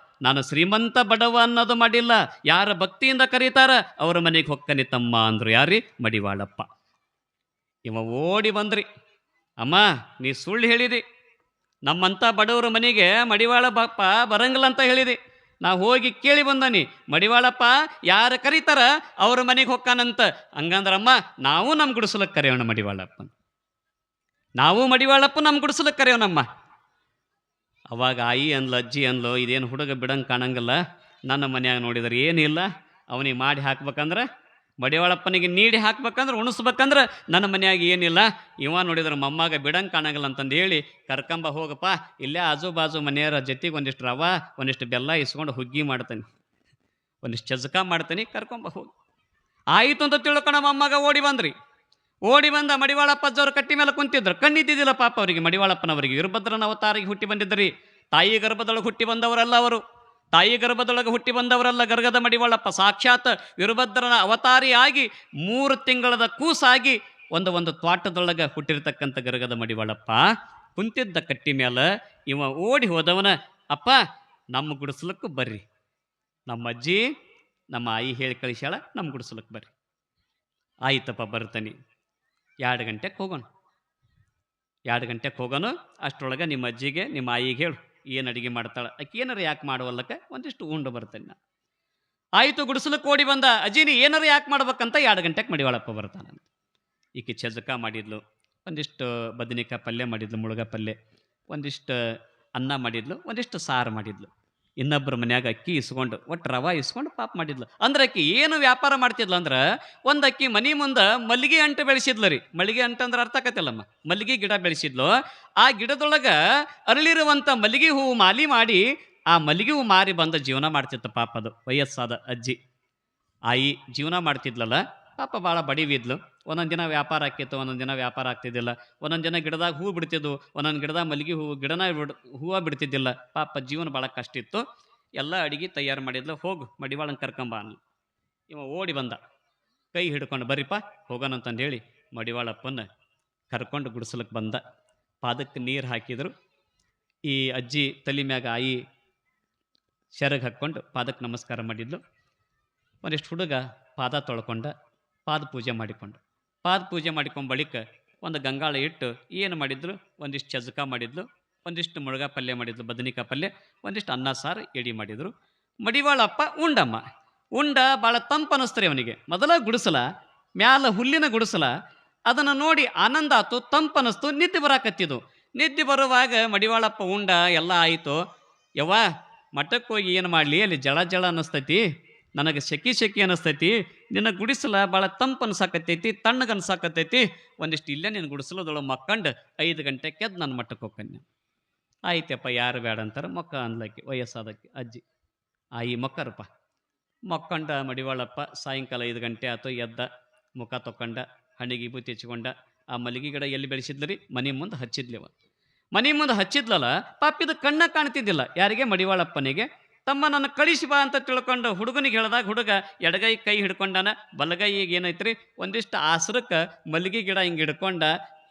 A: ನಾನು ಶ್ರೀಮಂತ ಬಡವ ಅನ್ನೋದು ಮಾಡಿಲ್ಲ. ಯಾರ ಭಕ್ತಿಯಿಂದ ಕರೀತಾರ ಅವರ ಮನೆಗೆ ಹೊಕ್ಕನಿ ತಮ್ಮ ಅಂದ್ರು. ಯಾರಿ? ಮಡಿವಾಳಪ್ಪ. ಇವ ಓಡಿ ಬಂದ್ರಿ, ಅಮ್ಮ ನೀ ಸುಳ್ಳು ಹೇಳಿದಿ, ನಮ್ಮಂಥ ಬಡವರ ಮನೆಗೆ ಮಡಿವಾಳ ಬಾಪ ಬರಂಗಿಲ್ಲ ಅಂತ ಹೇಳಿದಿ. ನಾ ಹೋಗಿ ಕೇಳಿ ಬಂದನಿ, ಮಡಿವಾಳಪ್ಪ ಯಾರು ಕರೀತಾರ ಅವ್ರ ಮನೆಗೆ ಹೊಕ್ಕಾನಂತ. ಹಂಗಂದ್ರಮ್ಮ ನಾವು ನಮ್ಮ ಗುಡಿಸಲಕ್ಕೆ ಕರೆಯೋಣ ಮಡಿವಾಳಪ್ಪ, ನಾವು ಮಡಿವಾಳಪ್ಪ ನಮ್ಮ ಗುಡಿಸಲಕ್ಕೆ ಕರೆಯೋಣಮ್ಮ. ಅವಾಗ ಆಯಿ ಅಂದ್ಲು, ಅಜ್ಜಿ ಅಂದ್ಲು, ಇದೇನು ಹುಡುಗ ಬಿಡಂಗೆ ಕಾಣಂಗಿಲ್ಲ, ನನ್ನ ಮನ್ಯಾಗ ನೋಡಿದ್ರೆ ಏನಿಲ್ಲ, ಅವನಿಗೆ ಮಾಡಿ ಹಾಕ್ಬೇಕಂದ್ರೆ ಮಡಿವಾಳಪ್ಪನಿಗೆ ನೀಡಿ ಹಾಕ್ಬೇಕಂದ್ರೆ ಉಣಿಸ್ಬೇಕಂದ್ರೆ ನನ್ನ ಮನ್ಯಾಗ ಏನಿಲ್ಲ, ಇವ ನೋಡಿದ್ರೆ ಮೊಮ್ಮಗ ಬಿಡಂಗೆ ಕಾಣಂಗಿಲ್ಲ ಅಂತಂದು ಹೇಳಿ ಕರ್ಕೊಂಬ ಹೋಗಪ್ಪ, ಇಲ್ಲೇ ಆಜು ಬಾಜು ಮನೆಯವರ ಜೊತೆಗೆ ಒಂದಿಷ್ಟು ರವ ಒಂದಿಷ್ಟು ಬೆಲ್ಲ ಇಸ್ಕೊಂಡು ಹುಗ್ಗಿ ಮಾಡ್ತಾನೆ, ಒಂದಿಷ್ಟು ಚಜಕ ಮಾಡ್ತಾನೆ, ಕರ್ಕೊಂಬ ಹೋಗಿ. ಆಯಿತು ಅಂತ ತಿಳ್ಕೊಂಡ ಮೊಮ್ಮಗ ಓಡಿ ಬಂದ್ರಿ. ಓಡಿ ಬಂದ ಮಡಿವಾಳಪ್ಪಜ್ಜವ್ರ ಕಟ್ಟಿ ಮೇಲೆ ಕುಂತಿದ್ರು. ಕಣ್ಣಿದ್ದಿದ್ದಿಲ್ಲ ಪಾಪ ಅವರಿಗೆ, ಮಡಿವಾಳಪ್ಪನವರಿಗೆ. ವೀರಭದ್ರನ ಅವತಾರಿಗೆ ಹುಟ್ಟಿ ಬಂದಿದ್ರಿ. ತಾಯಿ ಗರ್ಭದೊಳಗೆ ಹುಟ್ಟಿ ಬಂದವರಲ್ಲ ಅವರು, ತಾಯಿ ಗರ್ಭದೊಳಗೆ ಹುಟ್ಟಿ ಬಂದವರಲ್ಲ. ಗರ್ಗದ ಮಡಿವಾಳಪ್ಪ ಸಾಕ್ಷಾತ್ ವೀರಭದ್ರನ ಅವತಾರಿಯಾಗಿ 3 ತಿಂಗಳದ ಕೂಸಾಗಿ ಒಂದು ತ್ವಾಟದೊಳಗೆ ಹುಟ್ಟಿರ್ತಕ್ಕಂಥ ಗರ್ಗದ ಮಡಿವಾಳಪ್ಪ ಕುಂತಿದ್ದ ಕಟ್ಟಿ ಮೇಲೆ ಇವ ಓಡಿ ಹೋದವನ, ಅಪ್ಪ ನಮ್ಮ ಗುಡಿಸ್ಲಕ್ಕೆ ಬರ್ರಿ, ನಮ್ಮ ಅಜ್ಜಿ ನಮ್ಮ ಆಯಿ ಹೇಳಿ ಕಳಿಸ್ಯಾಳ, ನಮ್ಮ ಗುಡಿಸ್ಲಕ್ಕೆ ಬರ್ರಿ. ಆಯ್ತಪ್ಪ ಬರ್ತಾನೆ, 2 ಗಂಟೆಗೆ ಹೋಗೋಣ, 2 ಗಂಟೆಗೆ ಹೋಗೋಣ. ಅಷ್ಟರೊಳಗೆ ನಿಮ್ಮ ಅಜ್ಜಿಗೆ ನಿಮ್ಮ ಆಯಿಗೆ ಹೇಳು ಏನು ಅಡುಗೆ ಮಾಡ್ತಾಳೆ, ಆಕೆ ಏನಾರು ಯಾಕೆ ಮಾಡುವಲ್ಲಕ್ಕೆ ಒಂದಿಷ್ಟು ಉಂಡು ಬರ್ತೇನೆ ನಾನು. ಆಯಿತು, ಗುಡಿಸಲಕ್ಕೆ ಓಡಿ ಬಂದ. ಅಜ್ಜಿನಿ ಏನಾರು ಯಾಕೆ ಮಾಡ್ಬೇಕಂತ 2 ಗಂಟೆಗೆ ಮಡಿವಾಳಪ್ಪ ಬರ್ತಾನಂತ. ಈಕೆ ಚಜಕ ಮಾಡಿದ್ಲು, ಒಂದಿಷ್ಟು ಬದನೆಕಾಯಿ ಪಲ್ಯ ಮಾಡಿದ್ಲು, ಮುಳುಗ ಪಲ್ಯ, ಒಂದಿಷ್ಟು ಅನ್ನ ಮಾಡಿದ್ಲು, ಒಂದಿಷ್ಟು ಸಾರು ಮಾಡಿದ್ಲು. ಇನ್ನೊಬ್ಬರ ಮನ್ಯಾಗ ಅಕ್ಕಿ ಇಸ್ಕೊಂಡು ಒಟ್ಟು ರವ ಇಸ್ಕೊಂಡು ಪಾಪ ಮಾಡಿದ್ಲು. ಅಂದ್ರೆ ಅಕ್ಕಿ ಏನು ವ್ಯಾಪಾರ ಮಾಡ್ತಿದ್ಲು ಅಂದ್ರೆ, ಒಂದು ಅಕ್ಕಿ ಮನೆ ಮುಂದೆ ಮಲ್ಲಿಗೆ ಅಂಟು ಬೆಳೆಸಿದ್ಲು ರೀ. ಮಲ್ಲಿಗೆ ಅಂಟು ಅಂದ್ರೆ ಅರ್ಥ ಆಕತಿಲ್ಲಮ್ಮ, ಮಲ್ಲಿಗೆ ಗಿಡ ಬೆಳೆಸಿದ್ಲು. ಆ ಗಿಡದೊಳಗೆ ಅರಳಿರುವಂಥ ಮಲ್ಲಿಗೆ ಹೂವು ಮಾಲಿ ಮಾಡಿ ಆ ಮಲ್ಲಿಗೆ ಹೂವು ಮಾರಿ ಬಂದ ಜೀವನ ಮಾಡ್ತಿತ್ತು ಪಾಪ. ಅದು ವಯಸ್ಸಾದ ಅಜ್ಜಿ ಆಯಿ ಜೀವನ ಮಾಡ್ತಿದ್ಲಲ್ಲ ಪಾಪ, ಭಾಳ ಬಡಿವಿದ್ಲು. ಒಂದೊಂದು ದಿನ ವ್ಯಾಪಾರ ಆಕ್ಕಿತ್ತು, ಒಂದೊಂದು ದಿನ ವ್ಯಾಪಾರ ಆಗ್ತಿದ್ದಿಲ್ಲ. ಒಂದೊಂದು ದಿನ ಗಿಡದಾಗ ಹೂವು ಬಿಡ್ತಿದ್ವು, ಒಂದೊಂದು ಗಿಡದಾಗ ಮಲ್ಲಿಗೆ ಗಿಡನ ಹೂವು ಬಿಡ್ತಿದ್ದಿಲ್ಲ. ಪಾಪ ಜೀವನ ಭಾಳ ಕಷ್ಟ ಇತ್ತು. ಎಲ್ಲ ಅಡಿಗೆ ತಯಾರು ಮಾಡಿದ್ಲು. ಹೋಗು ಮಡಿವಾಳನ್ ಕರ್ಕೊಂಬ ಅನ್ಲು. ಇವ ಓಡಿ ಬಂದ, ಕೈ ಹಿಡ್ಕೊಂಡು ಬರ್ರಿಪ್ಪ ಹೋಗೋಣ ಅಂತಂದು ಹೇಳಿ ಮಡಿವಾಳಪ್ಪನ ಕರ್ಕೊಂಡು ಗುಡಿಸಲಕ್ಕೆ ಬಂದ. ಪಾದಕ್ಕೆ ನೀರು ಹಾಕಿದ್ರು. ಈ ಅಜ್ಜಿ ತಲೆ ಮ್ಯಾಗ ಆಯಿ ಸೆರಗ್ ಹಾಕ್ಕೊಂಡು ಪಾದಕ್ಕೆ ನಮಸ್ಕಾರ ಮಾಡಿದ್ಲು. ಒಂದಿಷ್ಟು ಹುಡುಗ ಪಾದ ತೊಳ್ಕೊಂಡ, ಪಾದ ಪೂಜೆ ಮಾಡಿಕೊಂಡು, ಪಾದ ಪೂಜೆ ಮಾಡಿಕೊಂಡ ಬಳಿಕ ಒಂದು ಗಂಗಾಳ ಇಟ್ಟು ಏನು ಮಾಡಿದ್ರು, ಒಂದಿಷ್ಟು ಚಜಕ ಮಾಡಿದ್ಲು, ಒಂದಿಷ್ಟು ಮುಳುಗ ಪಲ್ಯ ಮಾಡಿದ್ಲು, ಬದನಿಕಾಯಿ ಪಲ್ಯ, ಒಂದಿಷ್ಟು ಅನ್ನ ಸಾರು ಎಡಿ ಮಾಡಿದ್ರು. ಮಡಿವಾಳಪ್ಪ ಉಂಡಮ್ಮ. ಉಂಡ ಭಾಳ ತಂಪು ಅನ್ನಿಸ್ತಾರೆ ಅವನಿಗೆ. ಮೊದಲ ಗುಡಿಸಲ ಮ್ಯಾಲ ಹುಲ್ಲಿನ ಗುಡಿಸಲ, ಅದನ್ನು ನೋಡಿ ಆನಂದ ಆತು, ತಂಪು ಅನ್ನಿಸ್ತು, ನಿದ್ದೆ ಬರಾಕತ್ತಿದ್ದು. ನಿದ್ದೆ ಬರುವಾಗ ಮಡಿವಾಳಪ್ಪ ಉಂಡ ಎಲ್ಲ ಆಯಿತು. ಯವ್ವ ಮಠಕ್ಕೆ ಹೋಗಿ ಏನು ಮಾಡಲಿ, ಅಲ್ಲಿ ಜಳ ಜಳ ಅನ್ನಿಸ್ತೈತಿ, ನನಗೆ ಸೆಕಿ ಅನ್ನಿಸ್ತೈತಿ, ನಿನ್ನ ಗುಡಿಸಲ ಭಾಳ ತಂಪು ಅನ್ಸಾಕತ್ತೈತಿ, ತಣ್ಣಗೆ ಅನ್ಸಾಕತ್ತೈತಿ, ಒಂದಿಷ್ಟು ಇಲ್ಲೇ ನಿನ್ನ ಗುಡಿಸಲದೊಳಗೆ ಮಕ್ಕಂಡು 5 ಗಂಟೆಗೆ ಎದ್ದು ನಾನು ಮಠಕ್ಕೆ ಹೋಗ್ಕನ್ಯ. ಆಯ್ತಪ್ಪ, ಯಾರು ಬೇಡ ಅಂತಾರೆ, ಮೊಕ್ಕ ಅನ್ಲಕ್ಕೆ ವಯಸ್ಸಾದಕ್ಕೆ ಅಜ್ಜಿ. ಆಯಿ ಮೊಕ್ಕರಪ್ಪ. ಮೊಕ್ಕಂಡ ಮಡಿವಾಳಪ್ಪ. ಸಾಯಂಕಾಲ 5 ಗಂಟೆ ಆಯ್ತು, ಎದ್ದ, ಮುಖ ತೊಕೊಂಡ, ಹಣಿಗೆ ಬೂತಿ ಹಚ್ಕೊಂಡ. ಆ ಮಲ್ಲಿಗೆ ಗಿಡ ಎಲ್ಲಿ ಬೆಳೆಸಿದ್ಲರಿ, ಮನೆ ಮುಂದೆ ಹಚ್ಚಿದ್ಲಿವ. ಮನೆ ಮುಂದೆ ಹಚ್ಚಿದ್ಲಲ್ಲ ಪಾಪಿದು ಕಣ್ಣ ಕಾಣ್ತಿದ್ದಿಲ್ಲ ಯಾರಿಗೆ, ಮಡಿವಾಳಪ್ಪನಿಗೆ. ತಮ್ಮ ನನ್ನ ಕಳಿಸಿ ಬಾ ಅಂತ ತಿಳ್ಕೊಂಡು ಹುಡುಗನಿಗೆ ಹೇಳಿದಾಗ ಹುಡುಗ ಎಡಗೈ ಕೈ ಹಿಡ್ಕೊಂಡಾನ, ಬಲಗೈಗೆ ಏನೈತ್ರಿ ಒಂದಿಷ್ಟು ಆಸರಕ್ಕೆ ಮಲ್ಲಿಗೆ ಗಿಡ ಹಿಂಗೆ ಹಿಡ್ಕೊಂಡ,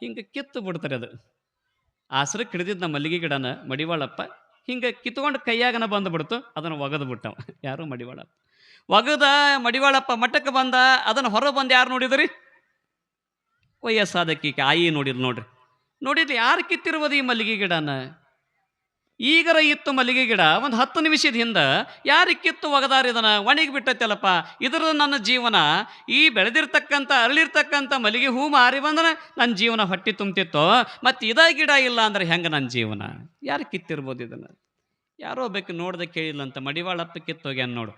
A: ಹಿಂಗೆ ಕಿತ್ತು ಬಿಡ್ತಾರೆ. ಅದು ಆಸರಕ್ಕೆ ಹಿಡಿದಿದ್ದ ಮಲ್ಲಿಗೆ ಗಿಡನ ಮಡಿವಾಳಪ್ಪ ಹಿಂಗೆ ಕಿತ್ಕೊಂಡು ಕೈಯಾಗನ ಬಂದುಬಿಡ್ತು. ಅದನ್ನು ಒಗೆದು ಬಿಟ್ಟವ ಯಾರು, ಮಡಿವಾಳಪ್ಪ. ಒಗದ ಮಡಿವಾಳಪ್ಪ ಮಠಕ್ಕೆ ಬಂದ. ಅದನ್ನು ಹೊರ ಬಂದು ಯಾರು ನೋಡಿದ್ರಿ, ವಯಸ್ಸಾದಕ್ಕೆ ಆಯಿ ನೋಡಿದ್ಲು. ನೋಡಿದ್ಲಿ ಯಾರು ಕಿತ್ತಿರುವುದು ಈ ಮಲ್ಲಿಗೆ ಗಿಡನ. ಈಗರ ಇತ್ತು ಮಲ್ಲಿಗೆ ಗಿಡ, ಒಂದು 10 ನಿಮಿಷದ ಹಿಂದೆ ಯಾರಿಗೆ ಕಿತ್ತು ಒಗದಾರ, ಇದನ್ನ ಒಣಗಿ ಬಿಟ್ಟೈತಲ್ಲಪ್ಪ, ಇದ್ರ ನನ್ನ ಜೀವನ. ಈ ಬೆಳೆದಿರ್ತಕ್ಕಂಥ ಅರಳಿರ್ತಕ್ಕಂಥ ಮಲ್ಲಿಗೆ ಹೂ ಮಾರಿ ಬಂದ್ರೆ ನನ್ನ ಜೀವನ ಹೊಟ್ಟೆ ತುಂಬ್ತಿತ್ತು, ಮತ್ತು ಇದ ಗಿಡ ಇಲ್ಲ ಅಂದ್ರೆ ಹೆಂಗೆ ನನ್ನ ಜೀವನ. ಯಾರು ಕಿತ್ತಿರ್ಬೋದು ಇದನ್ನು? ಯಾರೋ ಬೇಕು ನೋಡ್ದೆ ಕೇಳಿಲ್ಲ ಅಂತ ಮಡಿವಾಳಪ್ಪ ಕಿತ್ತೋಗ್ಯಾನ ನೋಡು.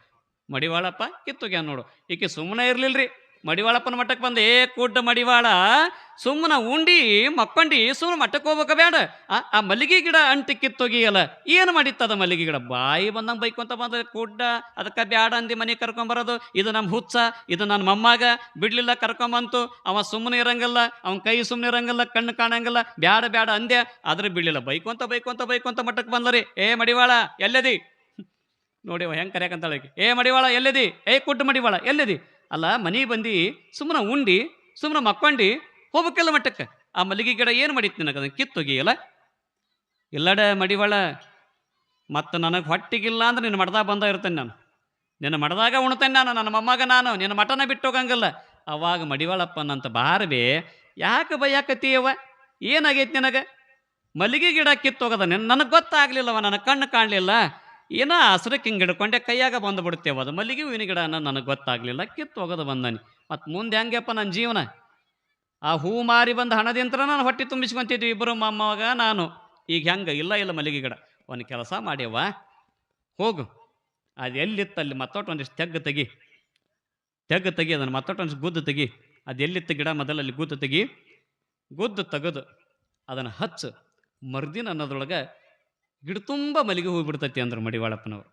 A: ಮಡಿವಾಳಪ್ಪ ಕಿತ್ತೋಗ್ಯಾನ ನೋಡು. ಈಕೆ ಸುಮ್ಮನೆ ಇರ್ಲಿಲ್ರಿ. ಮಡಿವಾಳಪ್ಪನ ಮಠಕ್ಕೆ ಬಂದು, ಏ ಕೂಡ್ಡ ಮಡಿವಾಳ, ಸುಮ್ಮನೆ ಉಂಡಿ ಮಕ್ಕೊಂಡಿ ಸುಮ್ಮನೆ ಮಠಕ್ಕೆ ಹೋಗ್ಬೇಕ ಬೇಡ, ಆ ಮಲ್ಲಿಗೆ ಗಿಡ ಅಂಟಿ ಕಿತ್ತೋಗಿಯಲ್ಲ, ಏನು ಮಾಡಿತ್ತದ ಮಲ್ಲಿಗೆ ಗಿಡ? ಬಾಯಿ ಬಂದಂಗೆ ಬೈಕೊಂತ ಬಂದ ಕೂಡ್ಡ. ಅದಕ್ಕೆ ಬ್ಯಾಡ ಅಂದು ಮನೆಗೆ ಕರ್ಕೊಂಬರೋದು, ಇದು ನಮ್ಮ ಹುಚ್ಚ, ಇದು ನನ್ನ ಮೊಮ್ಮಗ, ಬಿಡ್ಲಿಲ್ಲ ಕರ್ಕೊಂಬಂತು. ಅವ ಸುಮ್ಮನೆ ಇರಂಗಿಲ್ಲ, ಅವನ ಕೈ ಸುಮ್ಮನೆ ಇರಂಗಿಲ್ಲ, ಕಣ್ಣು ಕಾಣಂಗಿಲ್ಲ, ಬ್ಯಾಡ ಬ್ಯಾಡ ಅಂದೆ, ಆದ್ರೆ ಬಿಡ್ಲಿಲ್ಲ. ಬೈಕೊಂತ ಮಠಕ್ಕೆ ಬಂದ್ರಿ. ಏ ಮಡಿವಾಳ ಎಲ್ಲದಿ ನೋಡಿ ಹೆಂಗೆ ಕರ್ಯಾಕಂತಾಳೆ. ಏ ಮಡಿವಾಳ ಎಲ್ಲದಿ, ಏ ಕೂಡ್ಡ ಮಡಿವಾಳ ಎಲ್ಲದಿ. ಅಲ್ಲ ಮನೆ ಬಂದು ಸುಮ್ಮನೆ ಉಂಡಿ ಸುಮ್ಮನೆ ಮಕ್ಕೊಂಡಿ ಹೋಗ್ಬೇಕಲ್ಲ ಮಟ್ಟಕ್ಕೆ. ಆ ಮಲ್ಲಿಗೆ ಗಿಡ ಏನು ಮಾಡಿತ್ತು ನಿನಗೆ, ಅದನ್ನು ಕಿತ್ತೋಗಿಯಲ್ಲ. ಇಲ್ಲಡ ಮಡಿವಾಳ, ಮತ್ತು ನನಗೆ ಹೊಟ್ಟಿಗಿಲ್ಲ ಅಂದ್ರೆ ನಿನ್ನ ಮಠದಾಗ ಬಂದ ಇರ್ತೇನೆ ನಾನು, ನಿನ್ನ ಮಠದಾಗ ಉಣ್ತೇನೆ ನಾನು, ನನ್ನ ಮೊಮ್ಮಗ ನಾನು, ನಿನ್ನ ಮಠನ ಬಿಟ್ಟು ಹೋಗಂಗಿಲ್ಲ. ಅವಾಗ ಮಡಿವಾಳಪ್ಪನಂತ ಬಾರ್ಬೆ, ಯಾಕೆ ಬೈಯಾಕತ್ತೀಯವ, ಏನಾಗೈತಿ ನಿನಗೆ? ಮಲ್ಲಿಗೆ ಗಿಡ ಕಿತ್ತೋಗದ ನನಗೆ ಗೊತ್ತಾಗ್ಲಿಲ್ಲವ, ನನಗೆ ಕಣ್ಣು ಕಾಣಲಿಲ್ಲ, ಏನೋ ಹಸ್ರಕ್ಕೆ ಹಿಂಗೆ ಹಿಡ್ಕೊಂಡೆ ಕೈಯಾಗ ಬಂದು ಬಿಡ್ತೇವ. ಅದು ಮಲ್ಲಿಗೆ ಹೂವಿನ ಗಿಡ ಅನ್ನೋ ನನಗೆ ಗೊತ್ತಾಗ್ಲಿಲ್ಲ, ಕಿತ್ತು ಹೋಗೋದು ಬಂದಾನಿ. ಮತ್ತು ಮುಂದೆ ಹೆಂಗೆಪ್ಪ ನನ್ನ ಜೀವನ? ಆ ಹೂ ಮಾರಿ ಬಂದ ಹಣದಿಂತ್ರ ನಾನು ಹೊಟ್ಟೆ ತುಂಬಿಸ್ಕೊಂತಿದ್ವಿ ಇಬ್ಬರು, ಮೊಮ್ಮಗ ನಾನು. ಈಗ ಹೆಂಗೆ? ಇಲ್ಲ ಮಲ್ಲಿಗೆ ಗಿಡ
C: ಒಂದು ಕೆಲಸ ಮಾಡ್ಯವ, ಹೋಗು, ಅದು ಎಲ್ಲಿತ್ತು ಅಲ್ಲಿ ಮತ್ತೊಟ್ಟು ಒಂದಿಷ್ಟು ತೆಗ್ಗು ತೆಗಿ ಅದನ್ನು ಮತ್ತೊಟ್ಟು ಒಂದಿಷ್ಟು ಗುದ್ದು ತೆಗಿ, ಅದು ಎಲ್ಲಿತ್ತು ಗಿಡ ಮೊದಲು ಅಲ್ಲಿ ಗುದ್ದು ತೆಗಿ, ಗುದ್ದು ತೆಗೆದು ಅದನ್ನು ಹಚ್ಚು, ಮರ್ದಿನ ಅನ್ನೋದ್ರೊಳಗೆ ಗಿಡ ತುಂಬ ಮಲ್ಲಿಗೆ ಹೂ ಬಿಡ್ತೈತಿ ಅಂದ್ರೆ ಮಡಿವಾಳಪ್ಪನವ್ರು.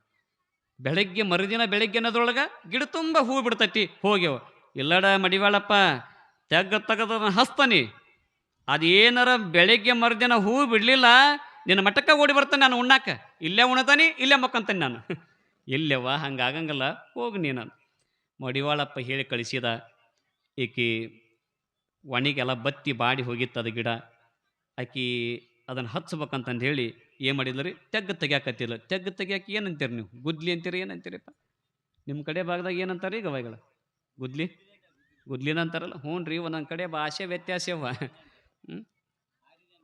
C: ಮರುದಿನ ಬೆಳಗ್ಗೆ ಅನ್ನೋದ್ರೊಳಗೆ ಗಿಡ ತುಂಬ ಹೂ ಬಿಡ್ತೈತಿ. ಹೋಗ್ಯವ, ಇಲ್ಲಡ ಮಡಿವಾಳಪ್ಪ ತೆಗೆದನ್ನ ಹಸ್ತಾನಿ, ಅದೇನಾರ ಬೆಳಗ್ಗೆ ಮರುದಿನ ಹೂ ಬಿಡಲಿಲ್ಲ ನಿನ್ನ ಮಟ್ಟಕ್ಕೆ ಓಡಿ ಬರ್ತಾನೆ ನಾನು ಉಣ್ಣಾಕ, ಇಲ್ಲೇ ಉಣತಾನೆ ಇಲ್ಲೇ ಮಕ್ಕಂತಾನೆ ನಾನು. ಇಲ್ಲವ್ವ ಹಂಗಾಗಂಗಲ್ಲ, ಹೋಗಿ ನೀನು. ಮಡಿವಾಳಪ್ಪ ಹೇಳಿ ಕಳಿಸಿದ. ಈಕಿ ಒಣಗೆಲ್ಲ ಬತ್ತಿ ಬಾಡಿ ಹೋಗಿತ್ತು ಅದು ಗಿಡ. ಆಕಿ ಅದನ್ನು ಹಚ್ಬೇಕಂತಂದು ಹೇಳಿ ಏನು ಮಾಡಿದ್ರಿ, ತೆಗ್ಯಾಕತ್ತಿಲ್ಲ. ತೆಗ್ಯಾಕ ಏನಂತೀರಿ ನೀವು? ಗುದ್ಲಿ ಅಂತೀರಿ, ಏನಂತೀರಿಪ್ಪ ನಿಮ್ಮ ಕಡೆ ಭಾಗದಾಗ ಏನಂತಾರೆ ಈಗ ಅವಾಗೆಲ್ಲ? ಗುದ್ಲಿನ ಅಂತಾರಲ್ಲ. ಹ್ಞೂ ರೀ, ಒಂದೊಂದು ಕಡೆ ಭಾಷೆ ವ್ಯತ್ಯಾಸವ.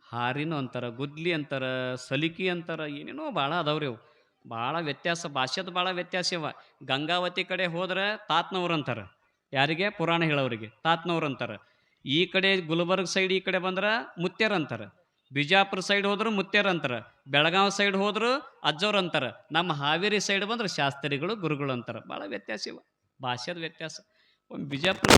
C: ಹಾರಿನೂ ಅಂತಾರೆ, ಗುದ್ಲಿ ಅಂತಾರೆ, ಸಲಿಕಿ ಅಂತಾರೆ, ಏನೇನೋ ಭಾಳ ಅದಾವ್ರಿ ಅವು. ಭಾಳ ವ್ಯತ್ಯಾಸ, ಭಾಷೆದು ಭಾಳ ವ್ಯತ್ಯಾಸವ. ಗಂಗಾವತಿ ಕಡೆ ಹೋದ್ರೆ ತಾತ್ನವ್ರು ಅಂತಾರೆ, ಯಾರಿಗೆ? ಪುರಾಣ ಹೇಳೋರಿಗೆ ತಾತ್ನವ್ರು ಅಂತಾರೆ. ಈ ಕಡೆ ಗುಲ್ಬರ್ಗ ಸೈಡ್ ಈ ಕಡೆ ಬಂದ್ರೆ ಮುತ್ಯರ್ ಅಂತಾರೆ, ಬಿಜಾಪುರ ಸೈಡ್ ಹೋದ್ರು ಮುತ್ಯರ್ ಅಂತಾರೆ, ಬೆಳಗಾವಿ ಸೈಡ್ ಹೋದ್ರು ಅಜ್ಜವ್ರು ಅಂತಾರೆ, ನಮ್ಮ ಹಾವೇರಿ ಸೈಡ್ ಬಂದ್ರೆ ಶಾಸ್ತ್ರಿಗಳು ಗುರುಗಳು ಅಂತಾರೆ. ಭಾಳ ವ್ಯತ್ಯಾಸ ಇವ, ಭಾಷೆದ ವ್ಯತ್ಯಾಸ. ಒಂದು ಬಿಜಾಪುರ